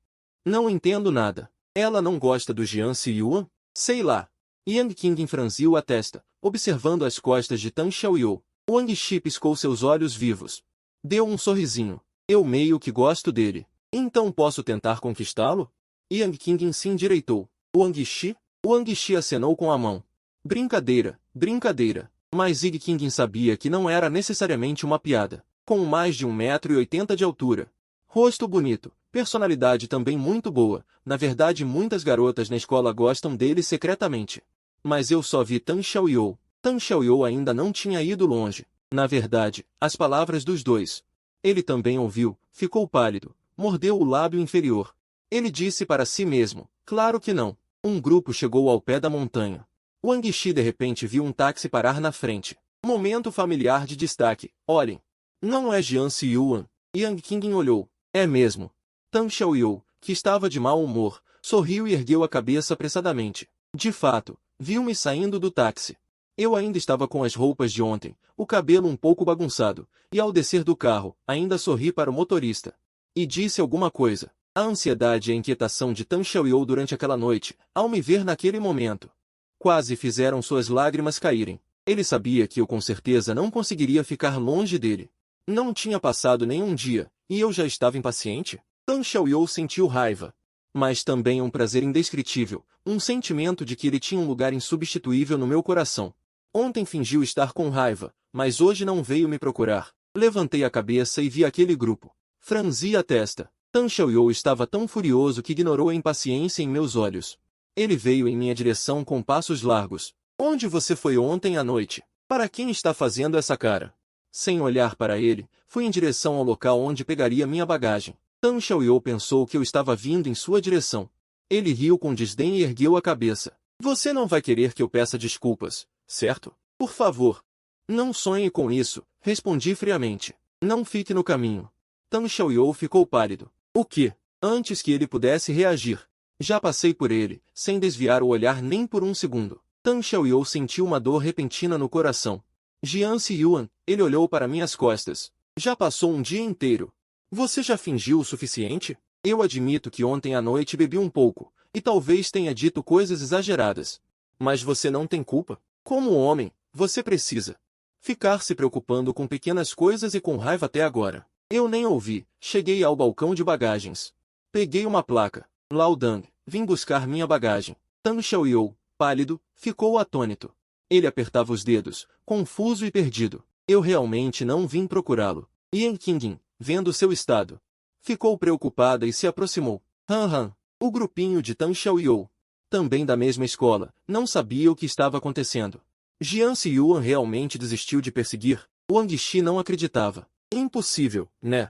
Não entendo nada. Ela não gosta do Jian Siyuan? Sei lá. Yang Qing franziu a testa, observando as costas de Tan Xiaoyou. Wang Shi piscou seus olhos vivos. Deu um sorrisinho. Eu meio que gosto dele. Então posso tentar conquistá-lo? Yang Qing se endireitou. Wang Shi? Wang Shi acenou com a mão. Brincadeira, brincadeira. Mas Yang Qing sabia que não era necessariamente uma piada. Com mais de 1,80 m de altura. Rosto bonito, personalidade também muito boa. Na verdade muitas garotas na escola gostam dele secretamente. Mas eu só vi Tan Xiaoyou. Tan Xiaoyou ainda não tinha ido longe. Na verdade, as palavras dos dois. Ele também ouviu, ficou pálido, mordeu o lábio inferior. Ele disse para si mesmo, claro que não. Um grupo chegou ao pé da montanha. Wang Shi de repente viu um táxi parar na frente. Momento familiar de destaque. Olhem. Não é Jian Siyuan. Yang Qing olhou. É mesmo. Tan Xiaoyou, que estava de mau humor, sorriu e ergueu a cabeça apressadamente. De fato, viu-me saindo do táxi. Eu ainda estava com as roupas de ontem, o cabelo um pouco bagunçado, e ao descer do carro, ainda sorri para o motorista. E disse alguma coisa. A ansiedade e a inquietação de Tan Xiaoyou durante aquela noite, ao me ver naquele momento, quase fizeram suas lágrimas caírem. Ele sabia que eu com certeza não conseguiria ficar longe dele. Não tinha passado nenhum dia, e eu já estava impaciente. Tan Xiaoyou sentiu raiva. Mas também um prazer indescritível, um sentimento de que ele tinha um lugar insubstituível no meu coração. Ontem fingiu estar com raiva, mas hoje não veio me procurar. Levantei a cabeça e vi aquele grupo. Franzi a testa. Tan Xiaoyou estava tão furioso que ignorou a impaciência em meus olhos. Ele veio em minha direção com passos largos. Onde você foi ontem à noite? Para quem está fazendo essa cara? Sem olhar para ele, fui em direção ao local onde pegaria minha bagagem. Tan Xiaoyou pensou que eu estava vindo em sua direção. Ele riu com desdém e ergueu a cabeça. Você não vai querer que eu peça desculpas, certo? Por favor. Não sonhe com isso, respondi friamente. Não fique no caminho. Tan Xiaoyou ficou pálido. O quê? Antes que ele pudesse reagir. Já passei por ele, sem desviar o olhar nem por um segundo. Tan Xiaoyou sentiu uma dor repentina no coração. Jianzi Yuan, ele olhou para minhas costas. Já passou um dia inteiro. Você já fingiu o suficiente? Eu admito que ontem à noite bebi um pouco, e talvez tenha dito coisas exageradas. Mas você não tem culpa. Como homem, você precisa ficar se preocupando com pequenas coisas e com raiva até agora. Eu nem ouvi, cheguei ao balcão de bagagens. Peguei uma placa. Lao Dang, vim buscar minha bagagem. Tan Xiaoyou, pálido, ficou atônito. Ele apertava os dedos, confuso e perdido. Eu realmente não vim procurá-lo. Yan Qingyin, vendo seu estado, ficou preocupada e se aproximou. Han, o grupinho de Tan Xiaoyou, também da mesma escola, não sabia o que estava acontecendo. Jianzi Yuan realmente desistiu de perseguir? Wang Shi não acreditava. Impossível, né?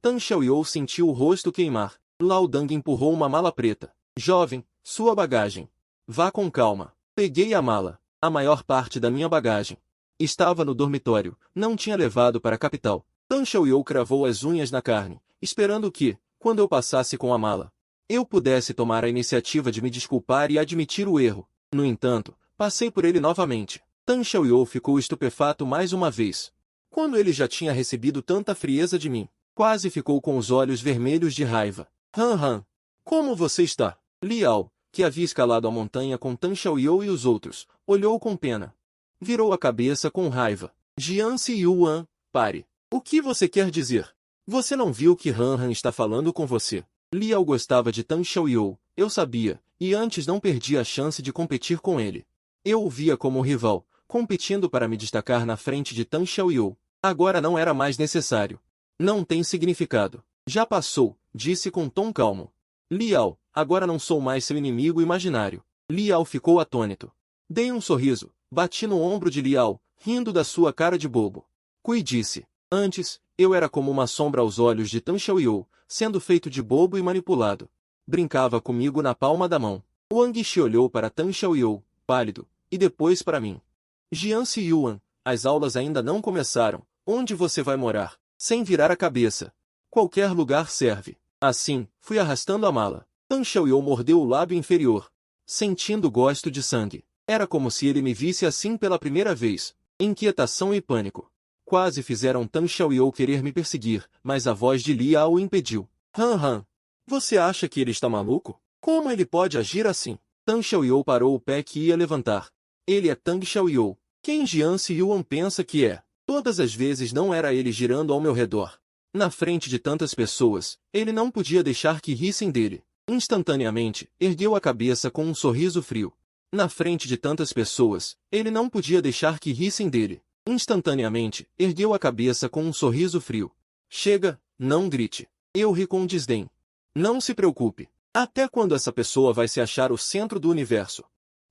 Tan Xiaoyou sentiu o rosto queimar. Lao Dang empurrou uma mala preta. Jovem, sua bagagem. Vá com calma. Peguei a mala. A maior parte da minha bagagem estava no dormitório, não tinha levado para a capital. Tan Xiaoyou cravou as unhas na carne, esperando que, quando eu passasse com a mala, eu pudesse tomar a iniciativa de me desculpar e admitir o erro. No entanto, passei por ele novamente. Tan Xiaoyou ficou estupefato mais uma vez. Quando ele já tinha recebido tanta frieza de mim, quase ficou com os olhos vermelhos de raiva. Han, como você está? Liao, que havia escalado a montanha com Tan Xiaoyou e os outros, olhou com pena. Virou a cabeça com raiva. Jianzi Yuan, pare. O que você quer dizer? Você não viu que Han está falando com você? Liao gostava de Tan Xiaoyou, eu sabia, e antes não perdia a chance de competir com ele. Eu o via como rival, competindo para me destacar na frente de Tan Xiaoyou. Agora não era mais necessário. Não tem significado. Já passou, disse com tom calmo. Liao, agora não sou mais seu inimigo imaginário. Liao ficou atônito. Dei um sorriso, bati no ombro de Liao, rindo da sua cara de bobo. Kui disse. Antes, eu era como uma sombra aos olhos de Tan Xiaoyou, sendo feito de bobo e manipulado. Brincava comigo na palma da mão. Wang Shi olhou para Tan Xiaoyou, pálido, e depois para mim. Jianzi Yuan, as aulas ainda não começaram. Onde você vai morar? Sem virar a cabeça. Qualquer lugar serve. Assim, fui arrastando a mala. Tan Xiaoyou mordeu o lábio inferior, sentindo gosto de sangue. Era como se ele me visse assim pela primeira vez. Inquietação e pânico quase fizeram Tan Xiaoyou querer me perseguir, mas a voz de Liao o impediu. Han, você acha que ele está maluco? Como ele pode agir assim? Tan Xiaoyou parou o pé que ia levantar. Ele é Tan Xiaoyou. Quem Jianzi Yuan pensa que é? Todas as vezes não era ele girando ao meu redor. Na frente de tantas pessoas, ele não podia deixar que rissem dele. Instantaneamente, ergueu a cabeça com um sorriso frio. Na frente de tantas pessoas, ele não podia deixar que rissem dele. Instantaneamente, ergueu a cabeça com um sorriso frio. Chega, não grite. Eu ri com desdém. Não se preocupe. Até quando essa pessoa vai se achar o centro do universo?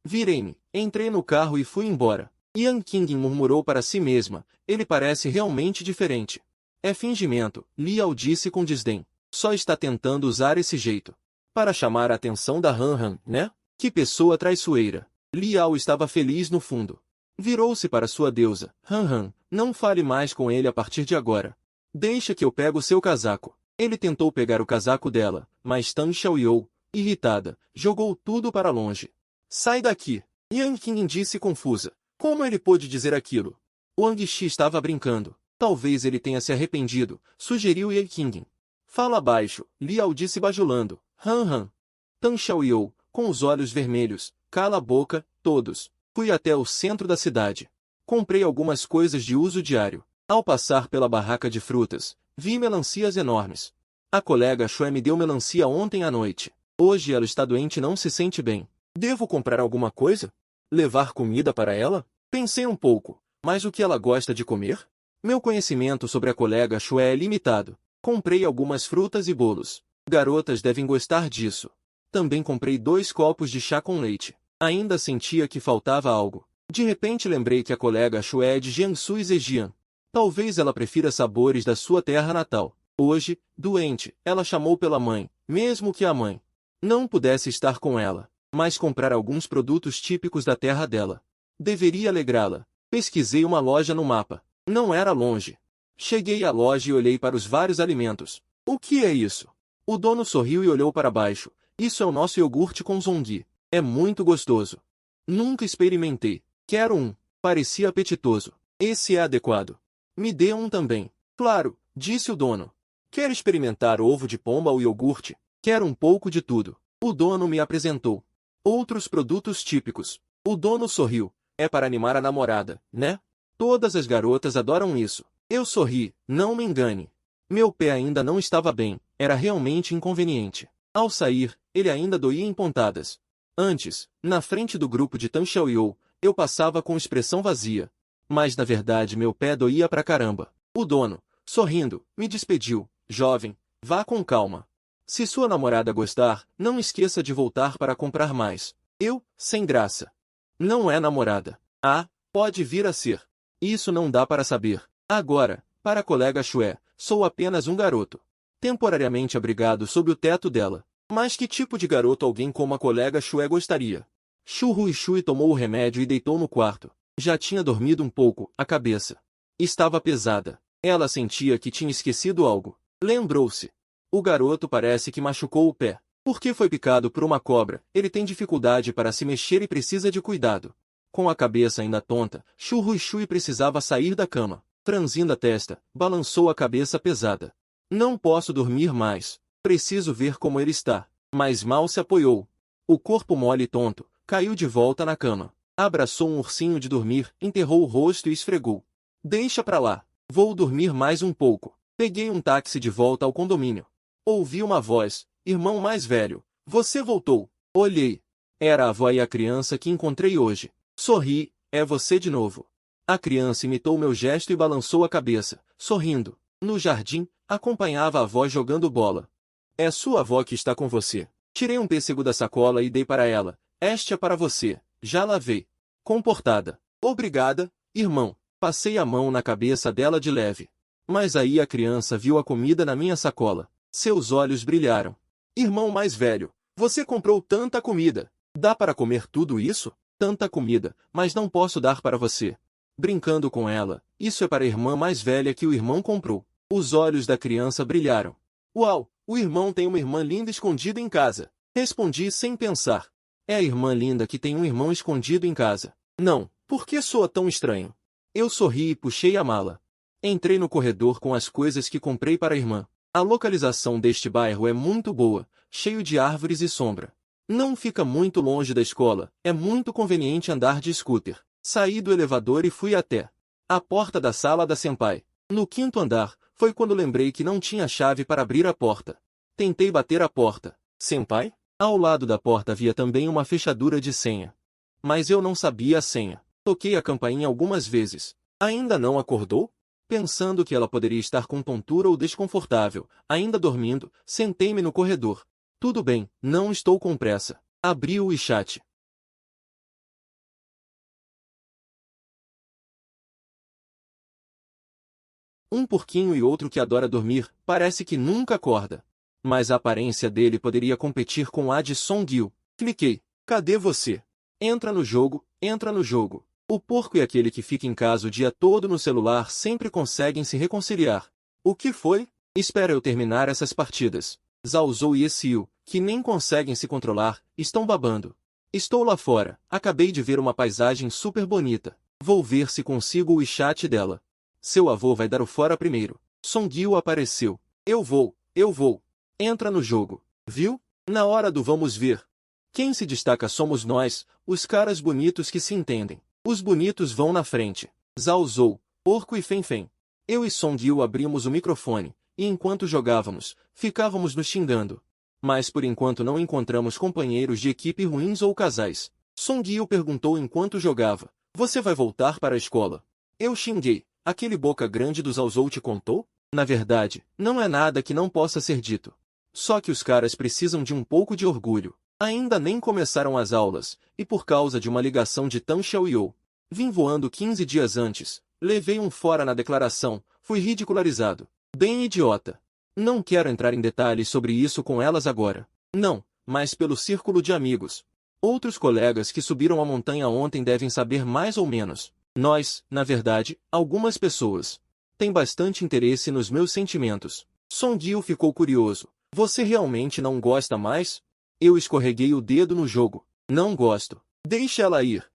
Virei-me, entrei no carro e fui embora. Yan Qingyin murmurou para si mesma, ele parece realmente diferente. É fingimento, Liao disse com desdém. Só está tentando usar esse jeito para chamar a atenção da Han, né? Que pessoa traiçoeira. Liao estava feliz no fundo. Virou-se para sua deusa. Han, não fale mais com ele a partir de agora. Deixa que eu pego o seu casaco. Ele tentou pegar o casaco dela, mas Tan Xiaoyou, irritada, jogou tudo para longe. Sai daqui! Yan Qingyin disse confusa. Como ele pôde dizer aquilo? Wang Shi estava brincando. Talvez ele tenha se arrependido, sugeriu Yan Qingyin. Fala baixo, Liao disse bajulando. Han. Tan Xiaoyou, com os olhos vermelhos. Cala a boca, todos. Fui até o centro da cidade. Comprei algumas coisas de uso diário. Ao passar pela barraca de frutas, vi melancias enormes. A colega Xue me deu melancia ontem à noite. Hoje ela está doente e não se sente bem. Devo comprar alguma coisa? Levar comida para ela? Pensei um pouco, mas o que ela gosta de comer? Meu conhecimento sobre a colega Xue é limitado. Comprei algumas frutas e bolos. Garotas devem gostar disso. Também comprei 2 copos de chá com leite. Ainda sentia que faltava algo. De repente lembrei que a colega Xue é de Jiangsu e Zhejiang. Talvez ela prefira sabores da sua terra natal. Hoje, doente, ela chamou pela mãe, mesmo que a mãe não pudesse estar com ela, mas comprar alguns produtos típicos da terra dela. Deveria alegrá-la. Pesquisei uma loja no mapa. Não era longe. Cheguei à loja e olhei para os vários alimentos. O que é isso? O dono sorriu e olhou para baixo. Isso é o nosso iogurte com zongui. É muito gostoso. Nunca experimentei. Quero um. Parecia apetitoso. Esse é adequado. Me dê um também. Claro, disse o dono. Quer experimentar ovo de pomba ou iogurte? Quero um pouco de tudo. O dono me apresentou outros produtos típicos. O dono sorriu. É para animar a namorada, né? Todas as garotas adoram isso. Eu sorri, não me engane. Meu pé ainda não estava bem, era realmente inconveniente. Ao sair, ele ainda doía em pontadas. Antes, na frente do grupo de Tan Xiaoyou, eu passava com expressão vazia. Mas na verdade meu pé doía pra caramba. O dono, sorrindo, me despediu. Jovem, vá com calma. Se sua namorada gostar, não esqueça de voltar para comprar mais. Eu, sem graça. Não é namorada. Ah, pode vir a ser. Isso não dá para saber. Agora, para a colega Xue, sou apenas um garoto. Temporariamente abrigado sob o teto dela. Mas que tipo de garoto alguém como a colega Xue gostaria? Xu Ruixui tomou o remédio e deitou no quarto. Já tinha dormido um pouco, a cabeça estava pesada. Ela sentia que tinha esquecido algo. Lembrou-se. O garoto parece que machucou o pé. Porque foi picado por uma cobra, ele tem dificuldade para se mexer e precisa de cuidado. Com a cabeça ainda tonta, Xu Ruixui precisava sair da cama. Franzindo a testa, balançou a cabeça pesada. Não posso dormir mais. Preciso ver como ele está. Mas mal se apoiou. O corpo mole e tonto, caiu de volta na cama. Abraçou um ursinho de dormir, enterrou o rosto e esfregou. Deixa pra lá. Vou dormir mais um pouco. Peguei um táxi de volta ao condomínio. Ouvi uma voz. Irmão mais velho, você voltou. Olhei. Era a avó e a criança que encontrei hoje. Sorri, é você de novo. A criança imitou meu gesto e balançou a cabeça, sorrindo. No jardim, acompanhava a avó jogando bola. É sua avó que está com você. Tirei um pêssego da sacola e dei para ela. Este é para você. Já lavei. Comportada. Obrigada, irmão. Passei a mão na cabeça dela de leve. Mas aí a criança viu a comida na minha sacola. Seus olhos brilharam. Irmão mais velho, você comprou tanta comida. Dá para comer tudo isso? Tanta comida, mas não posso dar para você. Brincando com ela, isso é para a irmã mais velha que o irmão comprou. Os olhos da criança brilharam. Uau, o irmão tem uma irmã linda escondida em casa. Respondi sem pensar. É a irmã linda que tem um irmão escondido em casa. Não, por que soa tão estranho? Eu sorri e puxei a mala. Entrei no corredor com as coisas que comprei para a irmã. A localização deste bairro é muito boa, cheio de árvores e sombra. Não fica muito longe da escola, é muito conveniente andar de scooter. Saí do elevador e fui até a porta da sala da senpai. No 5º andar, foi quando lembrei que não tinha chave para abrir a porta. Tentei bater a porta. Senpai? Ao lado da porta havia também uma fechadura de senha. Mas eu não sabia a senha. Toquei a campainha algumas vezes. Ainda não acordou? Pensando que ela poderia estar com tontura ou desconfortável, ainda dormindo, sentei-me no corredor. Tudo bem, não estou com pressa. Abri o WeChat. Um porquinho e outro que adora dormir, parece que nunca acorda. Mas a aparência dele poderia competir com a de Song-gil. Cliquei. Cadê você? Entra no jogo, entra no jogo. O porco e aquele que fica em casa o dia todo no celular sempre conseguem se reconciliar. O que foi? Espera eu terminar essas partidas. Zhao Zhou e Esiu, que nem conseguem se controlar, estão babando. Estou lá fora, acabei de ver uma paisagem super bonita. Vou ver se consigo o WeChat dela. Seu avô vai dar o fora primeiro. Song-gil apareceu. Eu vou. Entra no jogo. Viu? Na hora do vamos ver. Quem se destaca somos nós, os caras bonitos que se entendem. Os bonitos vão na frente. Zhao Zhou, Porco e Fen. Eu e Song-gil abrimos o microfone, e enquanto jogávamos, ficávamos nos xingando. Mas por enquanto não encontramos companheiros de equipe ruins ou casais. Song-gil perguntou enquanto jogava. Você vai voltar para a escola? Eu xinguei. Aquele boca grande do Zhao Zhou te contou? Na verdade, não é nada que não possa ser dito. Só que os caras precisam de um pouco de orgulho. Ainda nem começaram as aulas, e por causa de uma ligação de Tan Xiaoyou, vim voando 15 dias antes, levei um fora na declaração, fui ridicularizado. Bem idiota. Não quero entrar em detalhes sobre isso com elas agora. Não, mas pelo círculo de amigos. Outros colegas que subiram a montanha ontem devem saber mais ou menos. Nós, na verdade, algumas pessoas, têm bastante interesse nos meus sentimentos. Song Gil ficou curioso. Você realmente não gosta mais? Eu escorreguei o dedo no jogo. Não gosto. Deixe ela ir.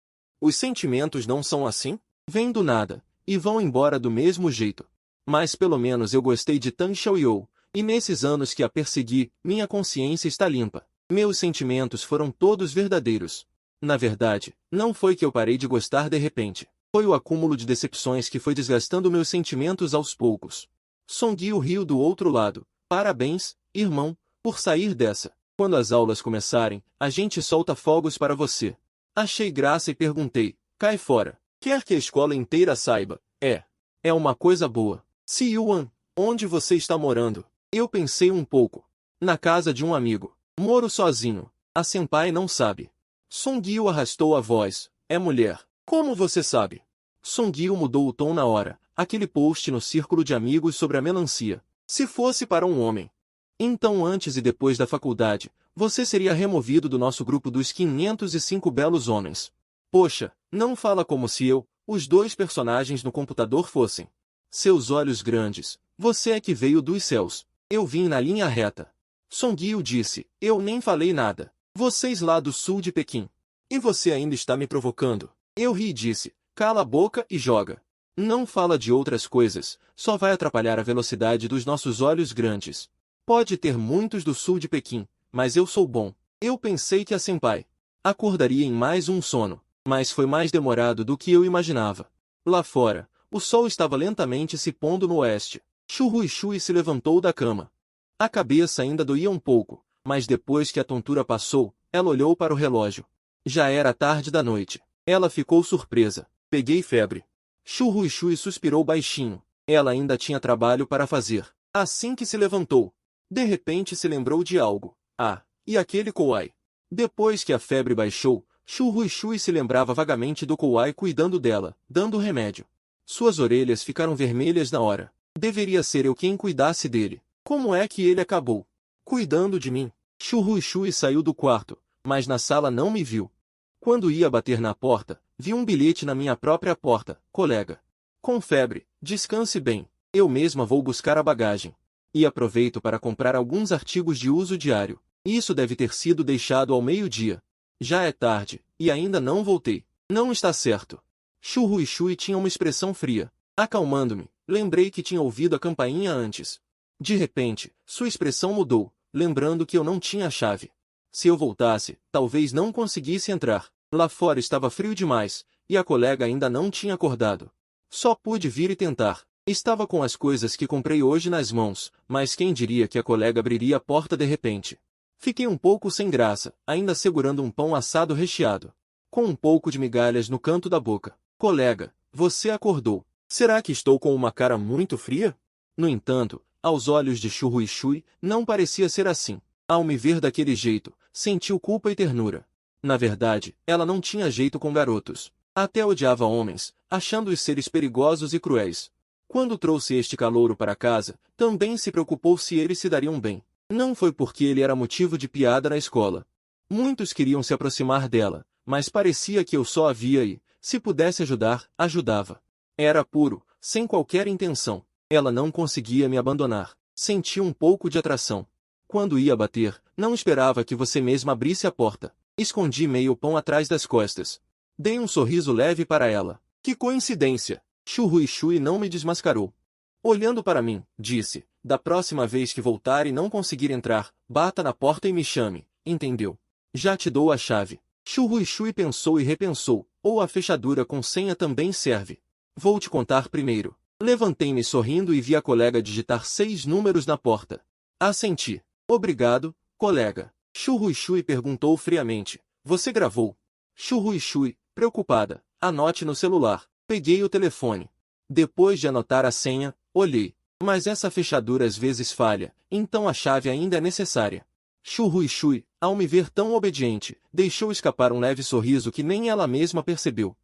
Os sentimentos não são assim? Vêm do nada, e vão embora do mesmo jeito. Mas pelo menos eu gostei de Tan Xiaoyou, e nesses anos que a persegui, minha consciência está limpa. Meus sentimentos foram todos verdadeiros. Na verdade, não foi que eu parei de gostar de repente. Foi o acúmulo de decepções que foi desgastando meus sentimentos aos poucos. Song Gil riu do outro lado. Parabéns, irmão, por sair dessa. Quando as aulas começarem, a gente solta fogos para você. Achei graça e perguntei, cai fora. Quer que a escola inteira saiba? É uma coisa boa. Si Yuan, onde você está morando? Eu pensei um pouco. Na casa de um amigo. Moro sozinho. A senpai não sabe. Song Gil arrastou a voz. É mulher. Como você sabe? Song Gil mudou o tom na hora. Aquele post no círculo de amigos sobre a melancia. Se fosse para um homem. Então antes e depois da faculdade, você seria removido do nosso grupo dos 505 belos homens. Poxa, não fala como se eu, os dois personagens no computador fossem. Seus olhos grandes, você é que veio dos céus. Eu vim na linha reta. Song Gil disse, eu nem falei nada. Vocês lá do sul de Pequim. E você ainda está me provocando. Eu ri e disse, cala a boca e joga. Não fala de outras coisas, só vai atrapalhar a velocidade dos nossos olhos grandes. Pode ter muitos do sul de Pequim, mas eu sou bom. Eu pensei que a senpai acordaria em mais um sono, mas foi mais demorado do que eu imaginava. Lá fora, o sol estava lentamente se pondo no oeste. Shu Ruishui se levantou da cama. A cabeça ainda doía um pouco, mas depois que a tontura passou, ela olhou para o relógio. Já era tarde da noite. Ela ficou surpresa. Peguei febre. Shu Ruishui suspirou baixinho. Ela ainda tinha trabalho para fazer. Assim que se levantou, de repente se lembrou de algo. Ah, e aquele Kouai. Depois que a febre baixou, Shu Ruishui se lembrava vagamente do Kouai cuidando dela, dando remédio. Suas orelhas ficaram vermelhas na hora. Deveria ser eu quem cuidasse dele. Como é que ele acabou cuidando de mim? Shu Ruishui saiu do quarto, mas na sala não me viu. Quando ia bater na porta, vi um bilhete na minha própria porta. Colega. Com febre, descanse bem. Eu mesma vou buscar a bagagem. E aproveito para comprar alguns artigos de uso diário. Isso deve ter sido deixado ao meio-dia. Já é tarde, e ainda não voltei. Não está certo. Shu Ruishui tinha uma expressão fria. Acalmando-me, lembrei que tinha ouvido a campainha antes. De repente, sua expressão mudou, lembrando que eu não tinha a chave. Se eu voltasse, talvez não conseguisse entrar. Lá fora estava frio demais, e a colega ainda não tinha acordado. Só pude vir e tentar. Estava com as coisas que comprei hoje nas mãos, mas quem diria que a colega abriria a porta de repente? Fiquei um pouco sem graça, ainda segurando um pão assado recheado, com um pouco de migalhas no canto da boca. Colega, você acordou. Será que estou com uma cara muito fria? No entanto, aos olhos de Shu Ruishui, não parecia ser assim. Ao me ver daquele jeito, sentiu culpa e ternura. Na verdade, ela não tinha jeito com garotos. Até odiava homens, achando-os seres perigosos e cruéis. Quando trouxe este calouro para casa, também se preocupou se eles se dariam bem. Não foi porque ele era motivo de piada na escola. Muitos queriam se aproximar dela, mas parecia que eu só havia e, se pudesse ajudar, ajudava. Era puro, sem qualquer intenção. Ela não conseguia me abandonar. Senti um pouco de atração. Quando ia bater, não esperava que você mesma abrisse a porta. Escondi meio pão atrás das costas. Dei um sorriso leve para ela. Que coincidência! Shu Ruishui não me desmascarou. Olhando para mim, disse, da próxima vez que voltar e não conseguir entrar, bata na porta e me chame, entendeu? Já te dou a chave. Shu Ruishui pensou e repensou, ou a fechadura com senha também serve. Vou te contar primeiro. Levantei-me sorrindo e vi a colega digitar 6 números na porta. Assenti. Obrigado, colega. Shu Ruishui perguntou friamente. Você gravou? Shu Ruishui, preocupada. Anote no celular. Peguei o telefone. Depois de anotar a senha, olhei. Mas essa fechadura às vezes falha, então a chave ainda é necessária. Shu Ruishui, ao me ver tão obediente, deixou escapar um leve sorriso que nem ela mesma percebeu.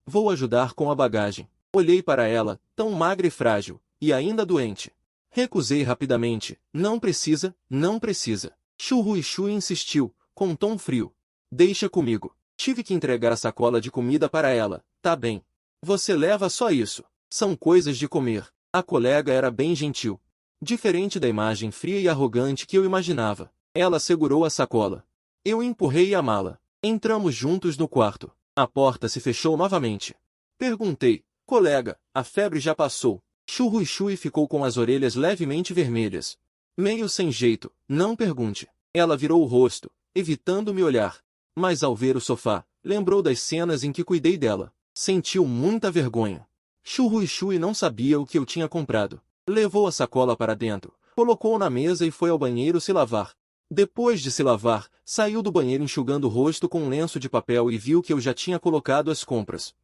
Vou ajudar com a bagagem. Olhei para ela, tão magra e frágil, e ainda doente. Recusei rapidamente. Não precisa, não precisa. Shu Ruishui insistiu, com um tom frio. Deixa comigo. Tive que entregar a sacola de comida para ela. Tá bem. Você leva só isso. São coisas de comer. A colega era bem gentil. Diferente da imagem fria e arrogante que eu imaginava. Ela segurou a sacola. Eu empurrei a mala. Entramos juntos no quarto. A porta se fechou novamente. Perguntei, colega, a febre já passou? Shu Ruishui ficou com as orelhas levemente vermelhas. Meio sem jeito, não pergunte. Ela virou o rosto, evitando me olhar. Mas ao ver o sofá, lembrou das cenas em que cuidei dela. Sentiu muita vergonha. Shu Ruishui não sabia o que eu tinha comprado. Levou a sacola para dentro, colocou na mesa e foi ao banheiro se lavar. Depois de se lavar, saiu do banheiro enxugando o rosto com um lenço de papel e viu que eu já tinha colocado as compras.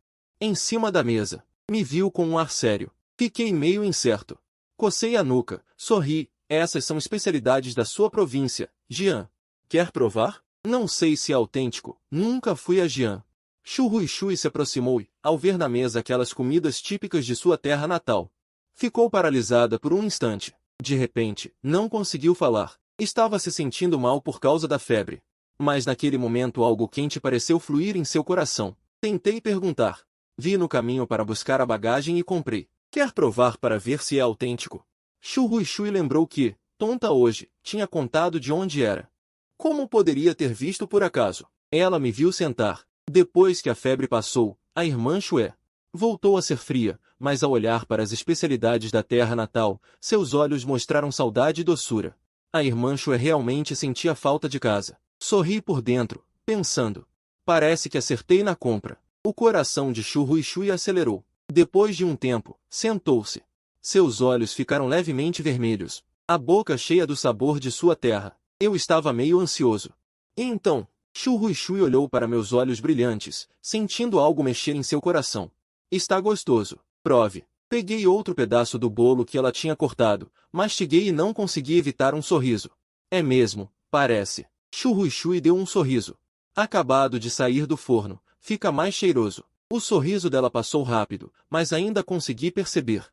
Em cima da mesa. Me viu com um ar sério. Fiquei meio incerto. Cocei a nuca, sorri. Essas são especialidades da sua província, Jian. Quer provar? Não sei se é autêntico. Nunca fui a Jian. Shu Ruishui se aproximou e, ao ver na mesa aquelas comidas típicas de sua terra natal, ficou paralisada por um instante. De repente, não conseguiu falar. Estava se sentindo mal por causa da febre. Mas naquele momento algo quente pareceu fluir em seu coração. Tentei perguntar. Vi no caminho para buscar a bagagem e comprei. Quer provar para ver se é autêntico? Shu Ruishui lembrou que, tonta hoje, tinha contado de onde era. Como poderia ter visto por acaso? Ela me viu sentar. Depois que a febre passou, a irmã Shue voltou a ser fria, mas ao olhar para as especialidades da terra natal, seus olhos mostraram saudade e doçura. A irmã Shue realmente sentia falta de casa. Sorri por dentro, pensando. Parece que acertei na compra. O coração de Shu Ruishui acelerou. Depois de um tempo, sentou-se. Seus olhos ficaram levemente vermelhos, a boca cheia do sabor de sua terra. Eu estava meio ansioso. E então, Shu Ruishui olhou para meus olhos brilhantes, sentindo algo mexer em seu coração. Está gostoso. Prove. Peguei outro pedaço do bolo que ela tinha cortado, mastiguei e não consegui evitar um sorriso. É mesmo, parece. Shu Ruishui deu um sorriso. Acabado de sair do forno, fica mais cheiroso. O sorriso dela passou rápido, mas ainda consegui perceber.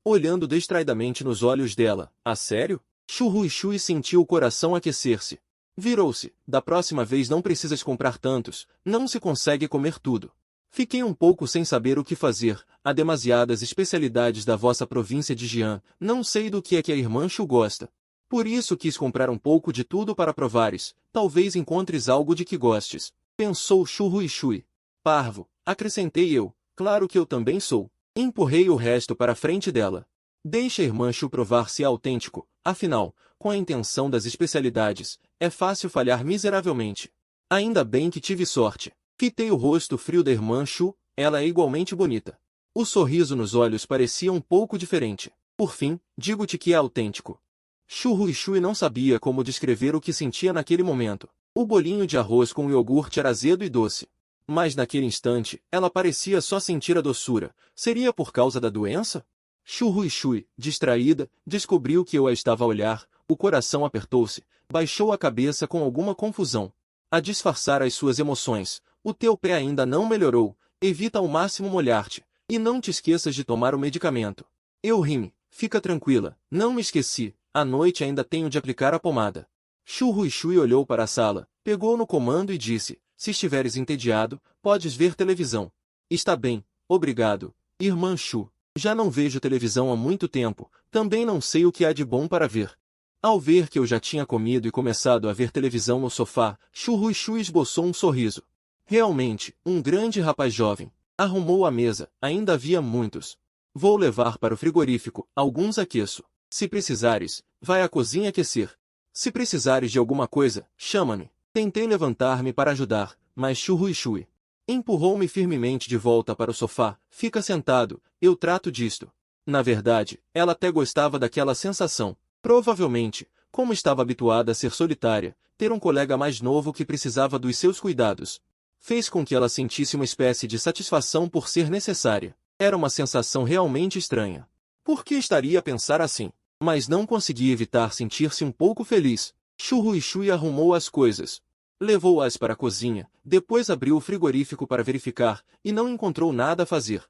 Olhando distraidamente nos olhos dela, a sério? Shu Ruishui sentiu o coração aquecer-se. Virou-se. Da próxima vez não precisas comprar tantos, não se consegue comer tudo. Fiquei um pouco sem saber o que fazer, há demasiadas especialidades da vossa província de Jian, não sei do que é que a irmã Shu gosta. Por isso quis comprar um pouco de tudo para provares, talvez encontres algo de que gostes, pensou Shu Ruishui. Parvo, acrescentei eu, claro que eu também sou. Empurrei o resto para a frente dela. Deixa a irmã Shu provar se é autêntico, afinal, com a intenção das especialidades, é fácil falhar miseravelmente. Ainda bem que tive sorte. Fitei o rosto frio da irmã Shu, ela é igualmente bonita. O sorriso nos olhos parecia um pouco diferente. Por fim, digo-te que é autêntico. Shu Ruishui não sabia como descrever o que sentia naquele momento. O bolinho de arroz com iogurte era azedo e doce. Mas naquele instante, ela parecia só sentir a doçura. Seria por causa da doença? Shu Ruishui, distraída, descobriu que eu a estava a olhar, o coração apertou-se, baixou a cabeça com alguma confusão. A disfarçar as suas emoções, o teu pé ainda não melhorou, evita ao máximo molhar-te, e não te esqueças de tomar o medicamento. Eu ri-me, fica tranquila, não me esqueci, à noite ainda tenho de aplicar a pomada. Shu Ruishui olhou para a sala, pegou no comando e disse, se estiveres entediado, podes ver televisão. Está bem, obrigado, irmã Shu. Já não vejo televisão há muito tempo, também não sei o que há de bom para ver. Ao ver que eu já tinha comido e começado a ver televisão no sofá, Shu Ruishui esboçou um sorriso. Realmente, um grande rapaz jovem. Arrumou a mesa, ainda havia muitos. Vou levar para o frigorífico, alguns aqueço. Se precisares, vai à cozinha aquecer. Se precisares de alguma coisa, chama-me. Tentei levantar-me para ajudar, mas Shu Ruishui empurrou-me firmemente de volta para o sofá. Fica sentado, eu trato disto. Na verdade, ela até gostava daquela sensação. Provavelmente, como estava habituada a ser solitária, ter um colega mais novo que precisava dos seus cuidados fez com que ela sentisse uma espécie de satisfação por ser necessária. Era uma sensação realmente estranha. Por que estaria a pensar assim? Mas não conseguia evitar sentir-se um pouco feliz. Shu Ruishui arrumou as coisas. Levou-as para a cozinha, depois abriu o frigorífico para verificar, e não encontrou nada a fazer.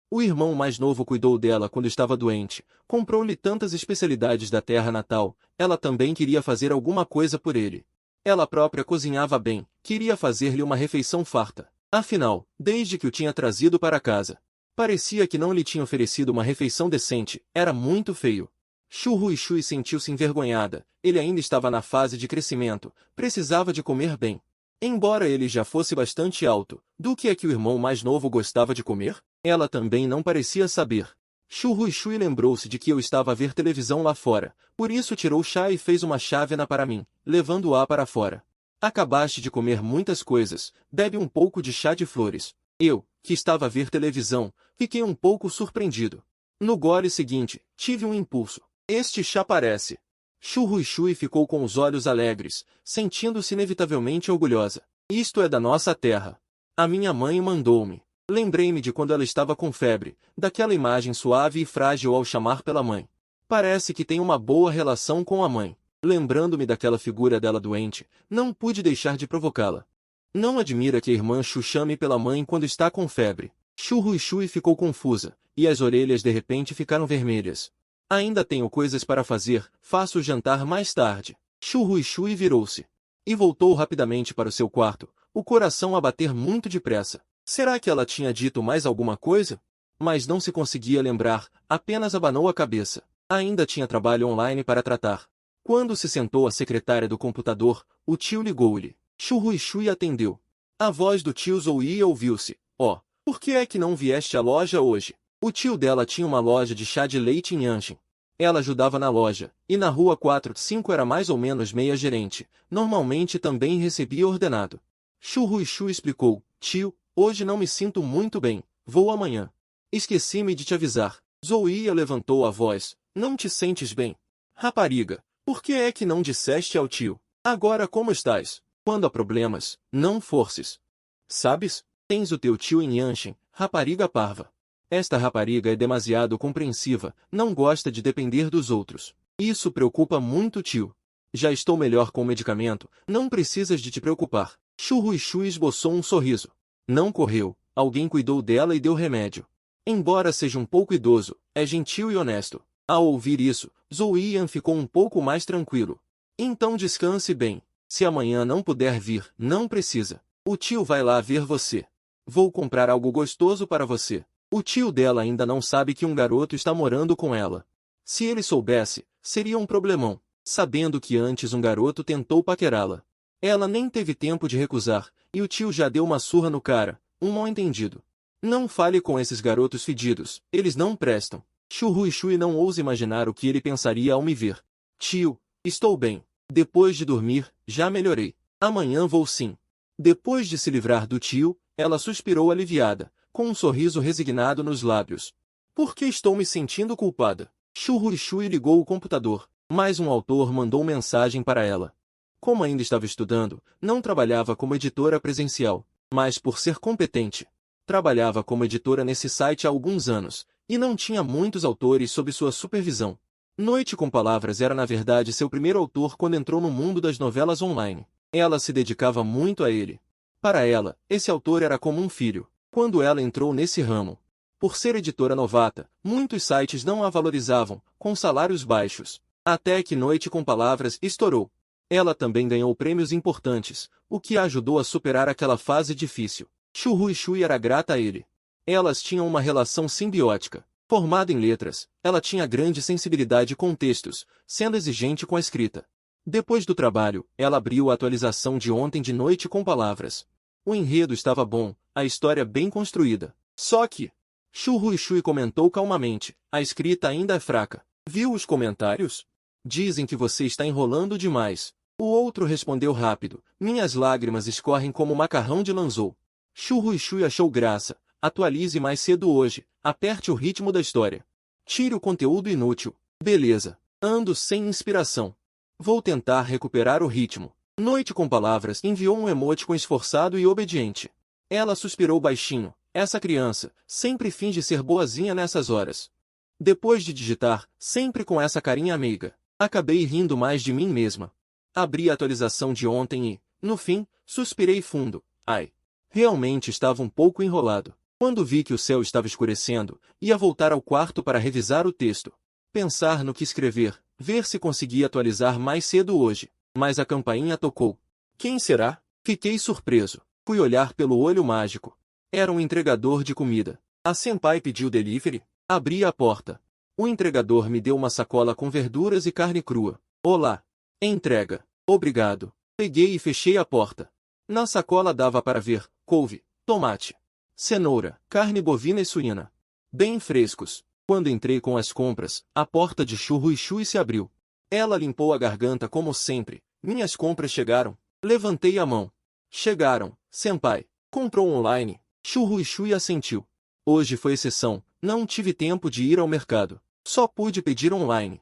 O irmão mais novo cuidou dela quando estava doente, comprou-lhe tantas especialidades da terra natal, ela também queria fazer alguma coisa por ele. Ela própria cozinhava bem, queria fazer-lhe uma refeição farta. Afinal, desde que o tinha trazido para casa, parecia que não lhe tinha oferecido uma refeição decente, era muito feio. Shu Ruishui sentiu-se envergonhada, ele ainda estava na fase de crescimento, precisava de comer bem. Embora ele já fosse bastante alto, do que é que o irmão mais novo gostava de comer? Ela também não parecia saber. Shu Ruishui lembrou-se de que eu estava a ver televisão lá fora, por isso tirou chá e fez uma chávena para mim, levando-a para fora. Acabaste de comer muitas coisas, bebe um pouco de chá de flores. Eu, que estava a ver televisão, fiquei um pouco surpreendido. No gole seguinte, tive um impulso. Este chá parece. Shu Ruishui ficou com os olhos alegres, sentindo-se inevitavelmente orgulhosa. Isto é da nossa terra. A minha mãe mandou-me. Lembrei-me de quando ela estava com febre, daquela imagem suave e frágil ao chamar pela mãe. Parece que tem uma boa relação com a mãe. Lembrando-me daquela figura dela doente, não pude deixar de provocá-la. Não admira que a irmã Shu chame pela mãe quando está com febre. Shu Ruishui ficou confusa, e as orelhas de repente ficaram vermelhas. Ainda tenho coisas para fazer, faço o jantar mais tarde. Shu Ruishui virou-se. E voltou rapidamente para o seu quarto, o coração a bater muito depressa. Será que ela tinha dito mais alguma coisa? Mas não se conseguia lembrar, apenas abanou a cabeça. Ainda tinha trabalho online para tratar. Quando se sentou à secretária do computador, o tio ligou-lhe. Shu Ruishui atendeu. A voz do tio Zoui ouviu-se. Oh, por que é que não vieste à loja hoje? O tio dela tinha uma loja de chá de leite em Anshin. Ela ajudava na loja, e na rua 4-5 era mais ou menos meia gerente. Normalmente também recebia ordenado. Shu Ruishui explicou. Tio, hoje não me sinto muito bem, vou amanhã. Esqueci-me de te avisar. Zoui levantou a voz. Não te sentes bem? Rapariga, por que é que não disseste ao tio? Agora como estás? Quando há problemas, não forces. Sabes, tens o teu tio em Anshin, rapariga parva. Esta rapariga é demasiado compreensiva, não gosta de depender dos outros. Isso preocupa muito o tio. Já estou melhor com o medicamento, não precisas de te preocupar. Shu Ruishui esboçou um sorriso. Não correu, alguém cuidou dela e deu remédio. Embora seja um pouco idoso, é gentil e honesto. Ao ouvir isso, Zouyian ficou um pouco mais tranquilo. Então descanse bem. Se amanhã não puder vir, não precisa. O tio vai lá ver você. Vou comprar algo gostoso para você. O tio dela ainda não sabe que um garoto está morando com ela. Se ele soubesse, seria um problemão, sabendo que antes um garoto tentou paquerá-la. Ela nem teve tempo de recusar, e o tio já deu uma surra no cara, um mal-entendido. Não fale com esses garotos fedidos, eles não prestam. Shu Ruishui não ousa imaginar o que ele pensaria ao me ver. Tio, estou bem. Depois de dormir, já melhorei. Amanhã vou sim. Depois de se livrar do tio, ela suspirou aliviada, com um sorriso resignado nos lábios. Por que estou me sentindo culpada? Shu Ruishui ligou o computador, mas um autor mandou mensagem para ela. Como ainda estava estudando, não trabalhava como editora presencial, mas por ser competente. Trabalhava como editora nesse site há alguns anos, e não tinha muitos autores sob sua supervisão. Noite com Palavras era na verdade seu primeiro autor quando entrou no mundo das novelas online. Ela se dedicava muito a ele. Para ela, esse autor era como um filho. Quando ela entrou nesse ramo, por ser editora novata, muitos sites não a valorizavam, com salários baixos. Até que Noite com Palavras estourou. Ela também ganhou prêmios importantes, o que a ajudou a superar aquela fase difícil. Shu Ruishui era grata a ele. Elas tinham uma relação simbiótica. Formada em letras, ela tinha grande sensibilidade com textos, sendo exigente com a escrita. Depois do trabalho, ela abriu a atualização de ontem de Noite com Palavras. O enredo estava bom, a história bem construída. Só que, Shu Ruishui comentou calmamente, a escrita ainda é fraca. Viu os comentários? Dizem que você está enrolando demais. O outro respondeu rápido, minhas lágrimas escorrem como macarrão de Lanzhou. Shu Ruishui achou graça, atualize mais cedo hoje, aperte o ritmo da história. Tire o conteúdo inútil. Beleza. Ando sem inspiração. Vou tentar recuperar o ritmo. Noite com Palavras enviou um emoticon esforçado e obediente. Ela suspirou baixinho. Essa criança sempre finge ser boazinha nessas horas. Depois de digitar, sempre com essa carinha meiga, acabei rindo mais de mim mesma. Abri a atualização de ontem e, no fim, suspirei fundo. Ai! Realmente estava um pouco enrolado. Quando vi que o céu estava escurecendo, ia voltar ao quarto para revisar o texto. Pensar no que escrever, ver se conseguia atualizar mais cedo hoje. Mas a campainha tocou. Quem será? Fiquei surpreso. Fui olhar pelo olho mágico. Era um entregador de comida. A senpai pediu delivery? Abri a porta. O entregador me deu uma sacola com verduras e carne crua. Olá. Entrega. Obrigado. Peguei e fechei a porta. Na sacola dava para ver couve, tomate, cenoura, carne bovina e suína. Bem frescos. Quando entrei com as compras, a porta de Churro e Chui se abriu. Ela limpou a garganta como sempre. Minhas compras chegaram. Levantei a mão. Chegaram, senpai. Comprou online. Churro e Chui assentiu. Hoje foi exceção. Não tive tempo de ir ao mercado. Só pude pedir online.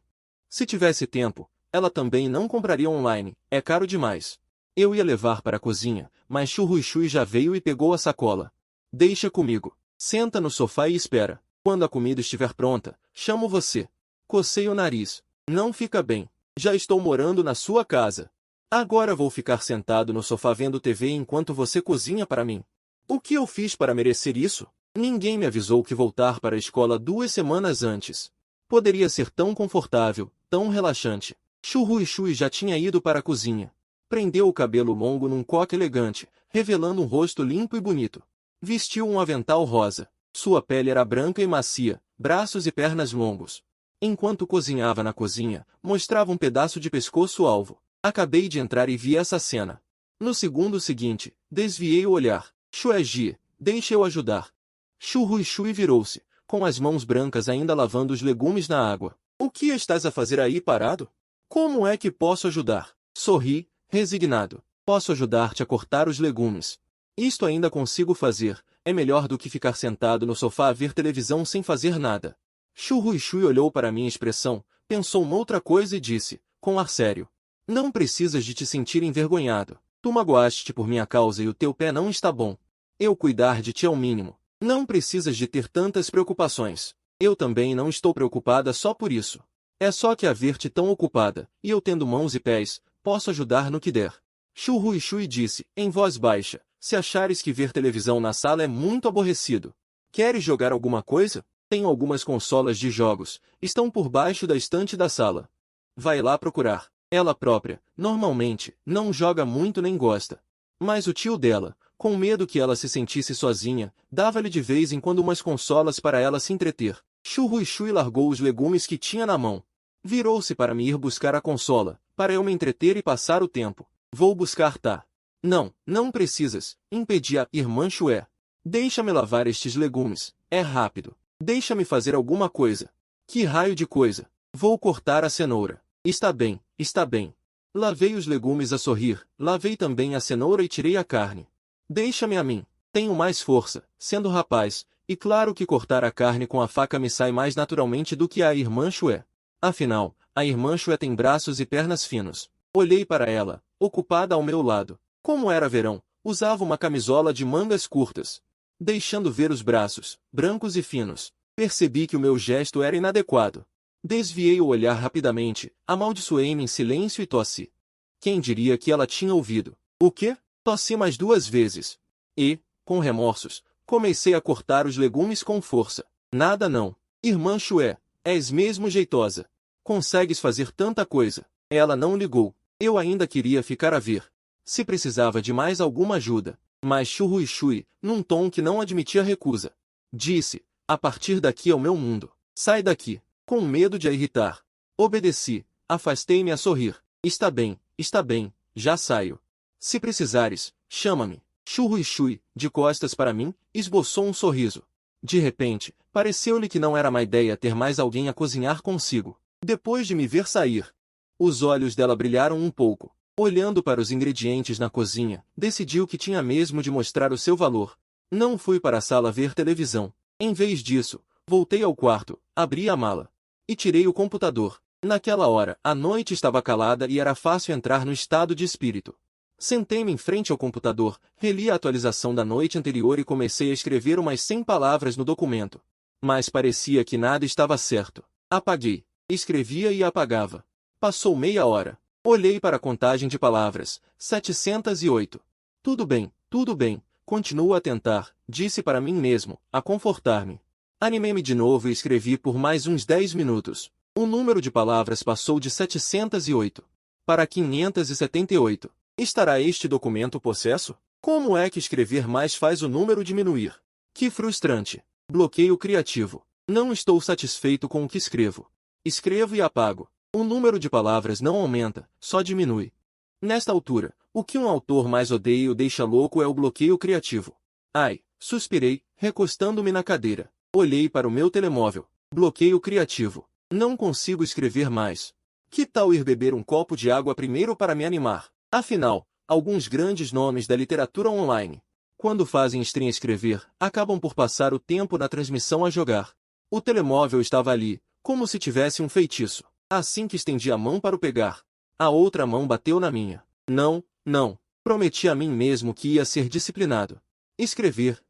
Se tivesse tempo, ela também não compraria online. É caro demais. Eu ia levar para a cozinha, mas Churro e Chui já veio e pegou a sacola. Deixa comigo. Senta no sofá e espera. Quando a comida estiver pronta, chamo você. Cocei o nariz. Não fica bem. Já estou morando na sua casa. Agora vou ficar sentado no sofá vendo TV enquanto você cozinha para mim. O que eu fiz para merecer isso? Ninguém me avisou que voltar para a escola 2 semanas antes. Poderia ser tão confortável, tão relaxante. Churro e Chui já tinha ido para a cozinha. Prendeu o cabelo longo num coque elegante, revelando um rosto limpo e bonito. Vestiu um avental rosa. Sua pele era branca e macia, braços e pernas longos. Enquanto cozinhava na cozinha, mostrava um pedaço de pescoço alvo. Acabei de entrar e vi essa cena. No segundo seguinte, desviei o olhar. Chueji, deixa eu ajudar. Churro e Chui virou-se, com as mãos brancas ainda lavando os legumes na água. O que estás a fazer aí parado? Como é que posso ajudar? Sorri, resignado. Posso ajudar-te a cortar os legumes. Isto ainda consigo fazer. É melhor do que ficar sentado no sofá a ver televisão sem fazer nada. Churro e Chui olhou para minha expressão, pensou noutra coisa e disse, com ar sério. Não precisas de te sentir envergonhado. Tu magoaste por minha causa e o teu pé não está bom. Eu cuidar de ti é o mínimo. Não precisas de ter tantas preocupações. Eu também não estou preocupada só por isso. É só que a ver-te tão ocupada, e eu tendo mãos e pés, posso ajudar no que der. Churro e Chui disse, em voz baixa, se achares que ver televisão na sala é muito aborrecido. Queres jogar alguma coisa? Tenho algumas consolas de jogos, estão por baixo da estante da sala. Vai lá procurar. Ela própria, normalmente, não joga muito nem gosta. Mas o tio dela, com medo que ela se sentisse sozinha, dava-lhe de vez em quando umas consolas para ela se entreter. Churro e Chui largou os legumes que tinha na mão. Virou-se para me ir buscar a consola, para eu me entreter e passar o tempo. Vou buscar, tá? Não, não precisas, impedi a irmã Chue. Deixa-me lavar estes legumes, é rápido. Deixa-me fazer alguma coisa. Que raio de coisa? Vou cortar a cenoura. Está bem, está bem. Lavei os legumes a sorrir, lavei também a cenoura e tirei a carne. Deixa-me a mim. Tenho mais força, sendo rapaz, e claro que cortar a carne com a faca me sai mais naturalmente do que a irmã Chue. Afinal, a irmã Chue tem braços e pernas finos. Olhei para ela, ocupada ao meu lado. Como era verão, usava uma camisola de mangas curtas, deixando ver os braços, brancos e finos. Percebi que o meu gesto era inadequado. Desviei o olhar rapidamente, amaldiçoei-me em silêncio e tossi. Quem diria que ela tinha ouvido? O quê? Tossi mais 2 vezes. E, com remorsos, comecei a cortar os legumes com força. Nada não. Irmã Chue, és mesmo jeitosa. Consegues fazer tanta coisa. Ela não ligou. Eu ainda queria ficar a ver se precisava de mais alguma ajuda. Mas Churro e Chui, num tom que não admitia recusa, disse, a partir daqui é o meu mundo. Sai daqui. Com medo de a irritar. Obedeci, afastei-me a sorrir. Está bem, já saio. Se precisares, chama-me. Churro e Chui, de costas para mim, esboçou um sorriso. De repente, pareceu-lhe que não era má ideia ter mais alguém a cozinhar consigo. Depois de me ver sair, os olhos dela brilharam um pouco. Olhando para os ingredientes na cozinha, decidiu que tinha mesmo de mostrar o seu valor. Não fui para a sala ver televisão. Em vez disso, voltei ao quarto, abri a mala e tirei o computador. Naquela hora, a noite estava calada e era fácil entrar no estado de espírito. Sentei-me em frente ao computador, reli a atualização da noite anterior e comecei a escrever umas 100 palavras no documento. Mas parecia que nada estava certo. Apaguei. Escrevia e apagava. Passou meia hora. Olhei para a contagem de palavras. 708. Tudo bem, continuo a tentar, disse para mim mesmo, a confortar-me. Animei-me de novo e escrevi por mais uns 10 minutos. O número de palavras passou de 708 para 578. Estará este documento possesso? Como é que escrever mais faz o número diminuir? Que frustrante. Bloqueio criativo. Não estou satisfeito com o que escrevo. Escrevo e apago. O número de palavras não aumenta, só diminui. Nesta altura, o que um autor mais odeia e o deixa louco é o bloqueio criativo. Ai, suspirei, recostando-me na cadeira. Olhei para o meu telemóvel. Bloqueio criativo. Não consigo escrever mais. Que tal ir beber um copo de água primeiro para me animar? Afinal, alguns grandes nomes da literatura online, quando fazem stream escrever, acabam por passar o tempo na transmissão a jogar. O telemóvel estava ali, como se tivesse um feitiço. Assim que estendi a mão para o pegar, a outra mão bateu na minha. Não. Prometi a mim mesmo que ia ser disciplinado. Escrever.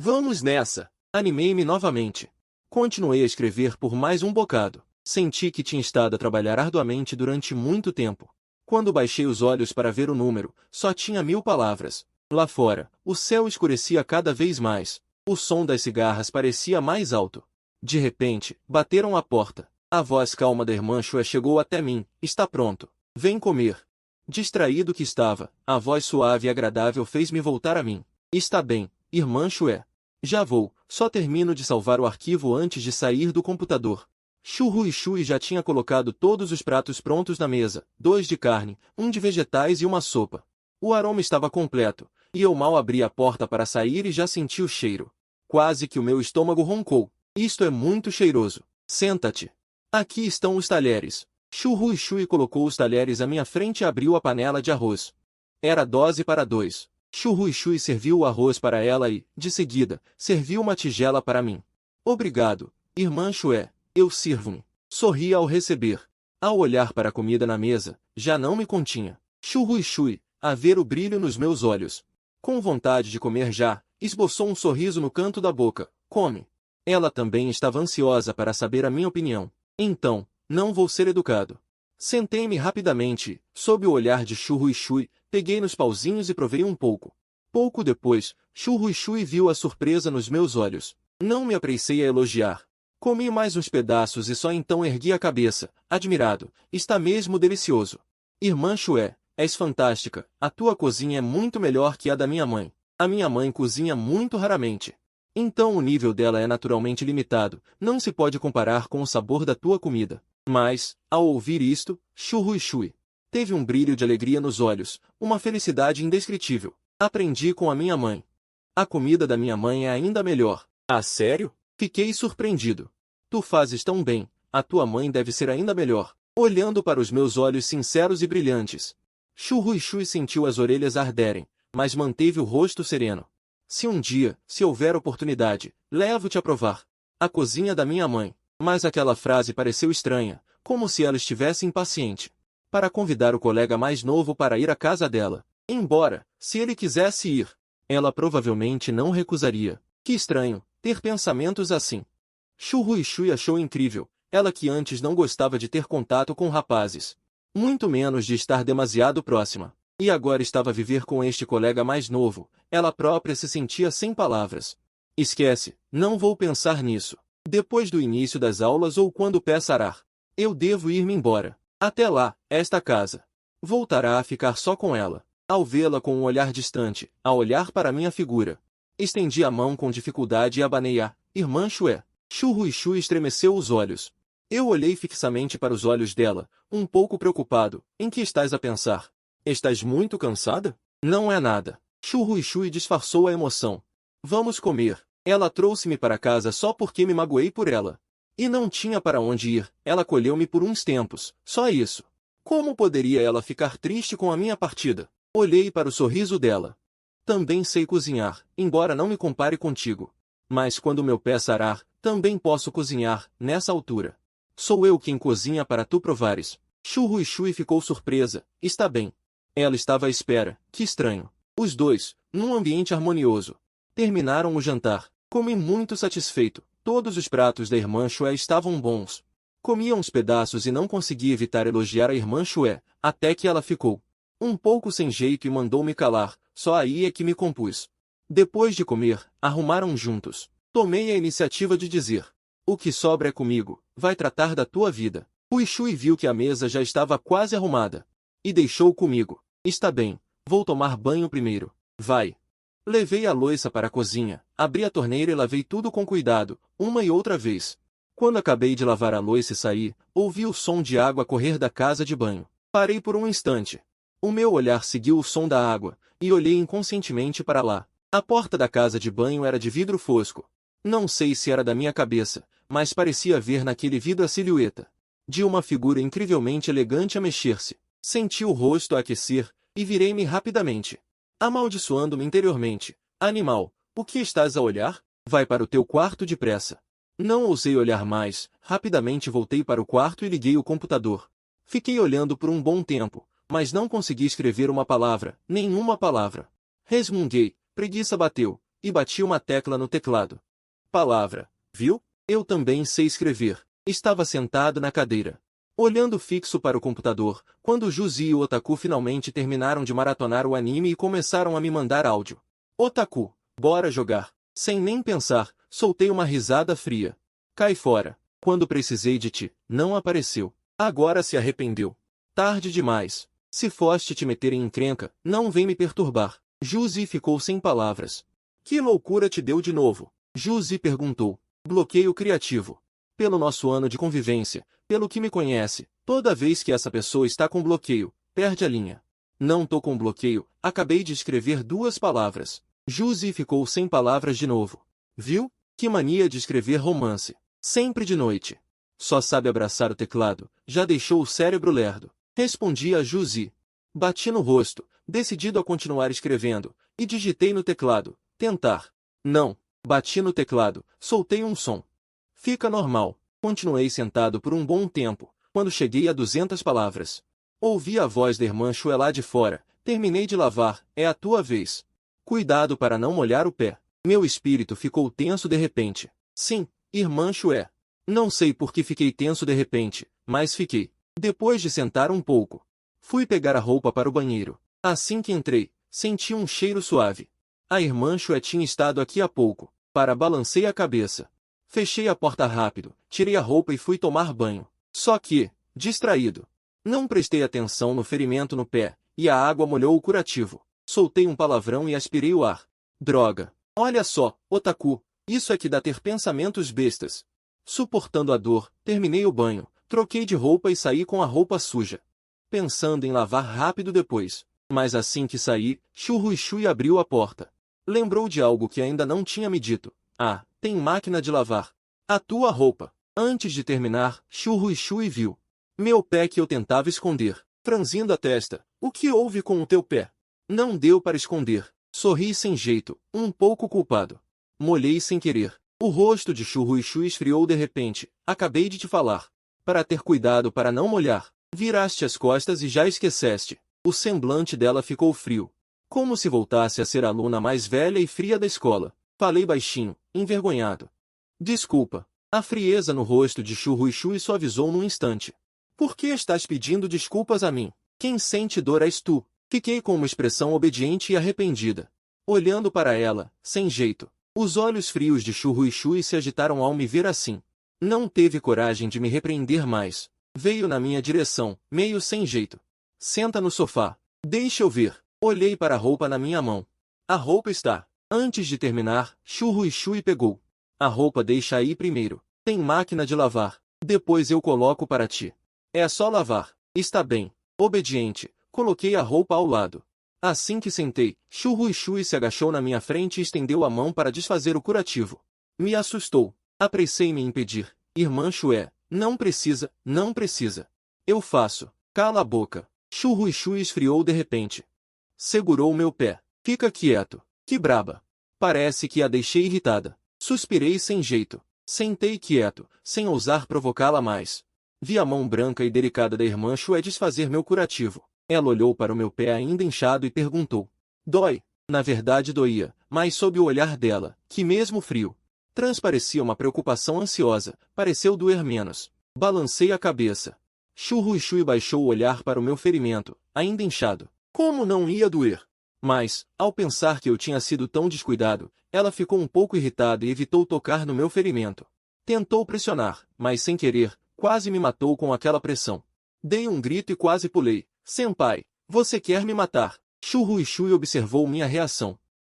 Vamos nessa. Animei-me novamente. Continuei a escrever por mais um bocado. Senti que tinha estado a trabalhar arduamente durante muito tempo. Quando baixei os olhos para ver o número, só tinha 1000 palavras. Lá fora, o céu escurecia cada vez mais. O som das cigarras parecia mais alto. De repente, bateram à porta. A voz calma da irmã Chue chegou até mim. Está pronto. Vem comer. Distraído que estava, a voz suave e agradável fez-me voltar a mim. Está bem, irmã Chue. Já vou, só termino de salvar o arquivo antes de sair do computador. Chu Shui já tinha colocado todos os pratos prontos na mesa, 2 de carne, 1 de vegetais e uma sopa. O aroma estava completo, e eu mal abri a porta para sair e já senti o cheiro. Quase que o meu estômago roncou. Isto é muito cheiroso. Senta-te. Aqui estão os talheres. Chu Shui colocou os talheres à minha frente e abriu a panela de arroz. Era dose para 2. Chu Shui serviu o arroz para ela e, de seguida, serviu uma tigela para mim. Obrigado, irmã Chue. Eu sirvo-me. Sorri ao receber. Ao olhar para a comida na mesa, já não me continha. Chu Shui, a ver o brilho nos meus olhos. Com vontade de comer já, esboçou um sorriso no canto da boca. Come. Ela também estava ansiosa para saber a minha opinião. Então, não vou ser educado. Sentei-me rapidamente e, sob o olhar de Chu Shui, peguei nos pauzinhos e provei um pouco. Pouco depois, Chu Shui viu a surpresa nos meus olhos. Não me apressei a elogiar. Comi mais uns pedaços e só então ergui a cabeça, admirado. Está mesmo delicioso. Irmã Chue, és fantástica. A tua cozinha é muito melhor que a da minha mãe. A minha mãe cozinha muito raramente. Então o nível dela é naturalmente limitado, não se pode comparar com o sabor da tua comida. Mas, ao ouvir isto, Chu Shui teve um brilho de alegria nos olhos, uma felicidade indescritível. Aprendi com a minha mãe. A comida da minha mãe é ainda melhor. Ah, sério? Fiquei surpreendido. Tu fazes tão bem, a tua mãe deve ser ainda melhor. Olhando para os meus olhos sinceros e brilhantes. Chu Shui sentiu as orelhas arderem, mas manteve o rosto sereno. Se um dia, se houver oportunidade, levo-te a provar a cozinha da minha mãe. Mas aquela frase pareceu estranha, como se ela estivesse impaciente para convidar o colega mais novo para ir à casa dela. Embora, se ele quisesse ir, ela provavelmente não recusaria. Que estranho, ter pensamentos assim. Chu Shui achou incrível, ela que antes não gostava de ter contato com rapazes, muito menos de estar demasiado próxima. E agora estava a viver com este colega mais novo, ela própria se sentia sem palavras. Esquece, não vou pensar nisso. Depois do início das aulas ou quando o pé sarar, eu devo ir-me embora. Até lá, esta casa voltará a ficar só com ela. Ao vê-la com um olhar distante, a olhar para minha figura, estendi a mão com dificuldade e abanei a irmã Chue. Chu Shui estremeceu os olhos. Eu olhei fixamente para os olhos dela, um pouco preocupado. Em que estás a pensar? Estás muito cansada? Não é nada. Chu Shui disfarçou a emoção. Vamos comer. Ela trouxe-me para casa só porque me magoei por ela. E não tinha para onde ir, ela acolheu-me por uns tempos, só isso. Como poderia ela ficar triste com a minha partida? Olhei para o sorriso dela. Também sei cozinhar, embora não me compare contigo. Mas quando meu pé sarar, também posso cozinhar, nessa altura. Sou eu quem cozinha para tu provares. Chu Shui ficou surpresa. Está bem. Ela estava à espera. Que estranho. Os dois, num ambiente harmonioso, terminaram o jantar. Comi muito satisfeito. Todos os pratos da irmã Chue estavam bons. Comia uns pedaços e não conseguia evitar elogiar a irmã Chue, até que ela ficou um pouco sem jeito e mandou-me calar, só aí é que me compus. Depois de comer, arrumaram juntos. Tomei a iniciativa de dizer: o que sobra é comigo, vai tratar da tua vida. O Shui viu que a mesa já estava quase arrumada. E deixou comigo. Está bem, vou tomar banho primeiro. Vai. Levei a louça para a cozinha, abri a torneira e lavei tudo com cuidado, uma e outra vez. Quando acabei de lavar a louça e saí, ouvi o som de água correr da casa de banho. Parei por um instante. O meu olhar seguiu o som da água, e olhei inconscientemente para lá. A porta da casa de banho era de vidro fosco. Não sei se era da minha cabeça, mas parecia ver naquele vidro a silhueta de uma figura incrivelmente elegante a mexer-se. Senti o rosto a aquecer, e virei-me rapidamente, amaldiçoando-me interiormente. Animal, o que estás a olhar? Vai para o teu quarto depressa. Não ousei olhar mais, rapidamente voltei para o quarto e liguei o computador. Fiquei olhando por um bom tempo, mas não consegui escrever uma palavra, nenhuma palavra. Resmunguei, preguiça bateu, e bati uma tecla no teclado. Palavra, viu? Eu também sei escrever. Estava sentado na cadeira, olhando fixo para o computador, quando Juzi e o Otaku finalmente terminaram de maratonar o anime e começaram a me mandar áudio. Otaku, bora jogar. Sem nem pensar, soltei uma risada fria. Cai fora. Quando precisei de ti, não apareceu. Agora se arrependeu. Tarde demais. Se foste te meter em encrenca, não vem me perturbar. Juzi ficou sem palavras. Que loucura te deu de novo? Juzi perguntou. Bloqueio criativo. Pelo nosso ano de convivência, pelo que me conhece, toda vez que essa pessoa está com bloqueio, perde a linha. Não tô com bloqueio, acabei de escrever 2 palavras. Juzi ficou sem palavras de novo. Viu? Que mania de escrever romance. Sempre de noite. Só sabe abraçar o teclado, já deixou o cérebro lerdo. Respondi a Juzi. Bati no rosto, decidido a continuar escrevendo, e digitei no teclado, tentar. Não. Bati no teclado, soltei um som. Fica normal. Continuei sentado por um bom tempo, quando cheguei a 200 palavras. Ouvi a voz da irmã Chue lá de fora. Terminei de lavar, é a tua vez. Cuidado para não molhar o pé. Meu espírito ficou tenso de repente. Sim, irmã Chue. Não sei por que fiquei tenso de repente, mas fiquei. Depois de sentar um pouco, fui pegar a roupa para o banheiro. Assim que entrei, senti um cheiro suave. A irmã Chue tinha estado aqui há pouco. Balancei a cabeça. Fechei a porta rápido, tirei a roupa e fui tomar banho. Só que, distraído, não prestei atenção no ferimento no pé, e a água molhou o curativo. Soltei um palavrão e aspirei o ar. Droga! Olha só, Otaku, isso é que dá ter pensamentos bestas. Suportando a dor, terminei o banho, troquei de roupa e saí com a roupa suja, pensando em lavar rápido depois. Mas assim que saí, Shui abriu a porta. Lembrou de algo que ainda não tinha me dito. Ah, tem máquina de lavar. A tua roupa. Antes de terminar, Shui viu meu pé que eu tentava esconder. Franzindo a testa. O que houve com o teu pé? Não deu para esconder. Sorri sem jeito, um pouco culpado. Molhei sem querer. O rosto de Shui esfriou de repente. Acabei de te falar. Para ter cuidado para não molhar. Viraste as costas e já esqueceste. O semblante dela ficou frio. Como se voltasse a ser a aluna mais velha e fria da escola. Falei baixinho, envergonhado. Desculpa. A frieza no rosto de Shui suavizou num instante. Por que estás pedindo desculpas a mim? Quem sente dor és tu. Fiquei com uma expressão obediente e arrependida. Olhando para ela, sem jeito. Os olhos frios de Shui se agitaram ao me ver assim. Não teve coragem de me repreender mais. Veio na minha direção, meio sem jeito. Senta no sofá. Deixa eu ver. Olhei para a roupa na minha mão. A roupa está. Antes de terminar, Shui pegou. A roupa deixa aí primeiro. Tem máquina de lavar. Depois eu coloco para ti. É só lavar. Está bem. Obediente. Coloquei a roupa ao lado. Assim que sentei, Shui se agachou na minha frente e estendeu a mão para desfazer o curativo. Me assustou. Apressei-me em pedir. Irmã Chue, não precisa, não precisa. Eu faço. Cala a boca. Shui esfriou de repente. Segurou meu pé. Fica quieto. Que braba. Parece que a deixei irritada. Suspirei sem jeito. Sentei quieto, sem ousar provocá-la mais. Vi a mão branca e delicada da irmã Chue desfazer meu curativo. Ela olhou para o meu pé ainda inchado e perguntou. Dói? Na verdade doía, mas sob o olhar dela, que mesmo frio, Transparecia uma preocupação ansiosa, pareceu doer menos. Balancei a cabeça. Shu Ruishui baixou o olhar para o meu ferimento, ainda inchado. Como não ia doer? Mas, ao pensar que eu tinha sido tão descuidado, ela ficou um pouco irritada e evitou tocar no meu ferimento. Tentou pressionar, mas sem querer, quase me matou com aquela pressão. Dei um grito e quase pulei. Senpai, você quer me matar? Shu Ruishui observou minha reação.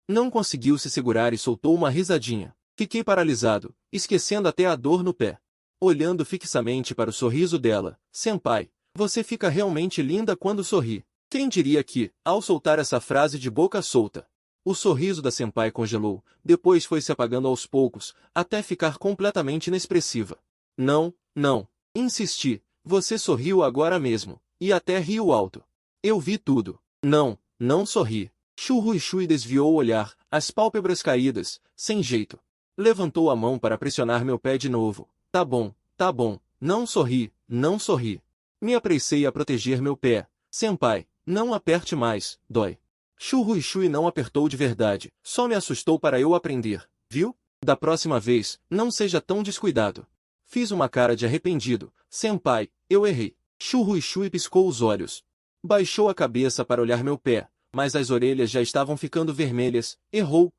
Não conseguiu se segurar e soltou uma risadinha. Fiquei paralisado, esquecendo até a dor no pé. Olhando fixamente para o sorriso dela. Senpai, você fica realmente linda quando sorri. Quem diria que, ao soltar essa frase de boca solta, o sorriso da senpai congelou, depois foi se apagando aos poucos, até ficar completamente inexpressiva. Não, não, insisti, você sorriu agora mesmo, e até riu alto. Eu vi tudo. Não, não sorri. Shu Ruishui desviou o olhar, as pálpebras caídas, sem jeito. Levantou a mão para pressionar meu pé de novo. Tá bom, não sorri, não sorri. Me apressei a proteger meu pé. Senpai, não aperte mais, dói. Shu Ruishui não apertou de verdade, só me assustou para eu aprender, viu? Da próxima vez, não seja tão descuidado. Fiz uma cara de arrependido. Senpai, eu errei. Shu Ruishui piscou os olhos. Baixou a cabeça para olhar meu pé, mas as orelhas já estavam ficando vermelhas. Errou.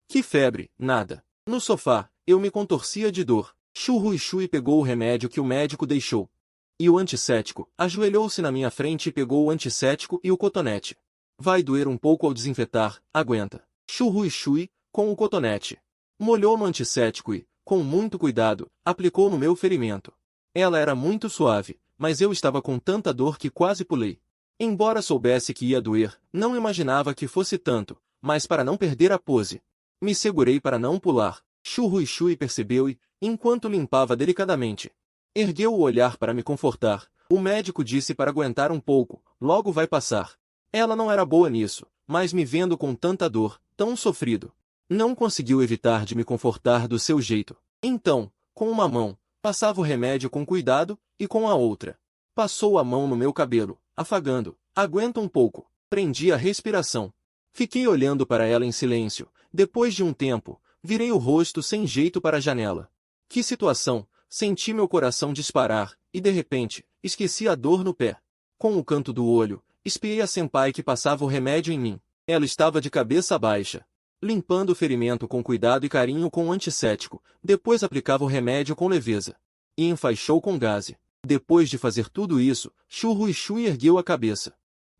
Que febre, nada. No sofá, eu me contorcia de dor. Shu Ruishui pegou o remédio que o médico deixou. E o antisséptico, ajoelhou-se na minha frente e pegou o antisséptico e o cotonete. Vai doer um pouco ao desinfetar, aguenta. Shu Ruishui, com o cotonete. Molhou no antisséptico e, com muito cuidado, aplicou no meu ferimento. Ela era muito suave, mas eu estava com tanta dor que quase pulei. Embora soubesse que ia doer, não imaginava que fosse tanto, mas para não perder a pose, me segurei para não pular. Shu Ruishui percebeu e, enquanto limpava delicadamente, ergueu o olhar para me confortar. O médico disse para aguentar um pouco, logo vai passar. Ela não era boa nisso, mas me vendo com tanta dor, tão sofrido, não conseguiu evitar de me confortar do seu jeito. Então, com uma mão, passava o remédio com cuidado, e com a outra, passou a mão no meu cabelo, afagando. Aguenta um pouco. Prendi a respiração. Fiquei olhando para ela em silêncio. Depois de um tempo, virei o rosto sem jeito para a janela. Que situação! Senti meu coração disparar, e de repente, esqueci a dor no pé. Com o canto do olho, espiei a senpai que passava o remédio em mim. Ela estava de cabeça baixa, limpando o ferimento com cuidado e carinho com o antisséptico, depois aplicava o remédio com leveza. E enfaixou com gaze. Depois de fazer tudo isso, Shu Ruishui ergueu a cabeça.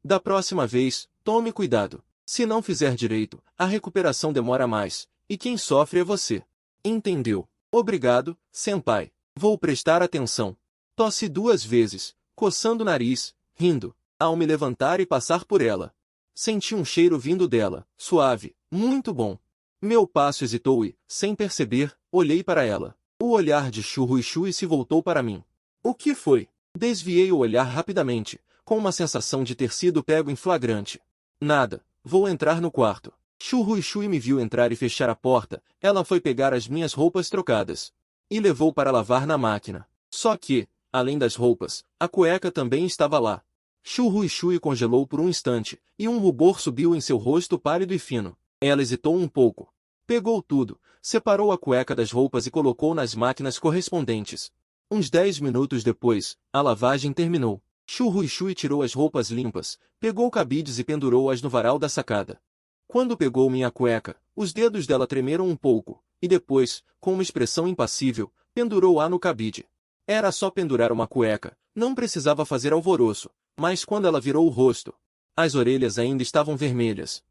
Da próxima vez, tome cuidado. Se não fizer direito, a recuperação demora mais, e quem sofre é você. Entendeu? Obrigado, senpai. Vou prestar atenção. Tossi 2 vezes, coçando o nariz, rindo, ao me levantar e passar por ela. Senti um cheiro vindo dela, suave, muito bom. Meu passo hesitou e, sem perceber, olhei para ela. O olhar de Shu Ruishui se voltou para mim. O que foi? Desviei o olhar rapidamente, com uma sensação de ter sido pego em flagrante. Nada, vou entrar no quarto. Shu Ruishui me viu entrar e fechar a porta. Ela foi pegar as minhas roupas trocadas e levou para lavar na máquina. Só que, além das roupas, a cueca também estava lá. Shu Ruishui congelou por um instante, e um rubor subiu em seu rosto pálido e fino. Ela hesitou um pouco. Pegou tudo, separou a cueca das roupas e colocou nas máquinas correspondentes. Uns 10 minutos depois, a lavagem terminou. Shu Ruishui tirou as roupas limpas, pegou cabides e pendurou-as no varal da sacada. Quando pegou minha cueca, os dedos dela tremeram um pouco, e depois, com uma expressão impassível, pendurou-a no cabide. Era só pendurar uma cueca, não precisava fazer alvoroço, mas quando ela virou o rosto, as orelhas ainda estavam vermelhas.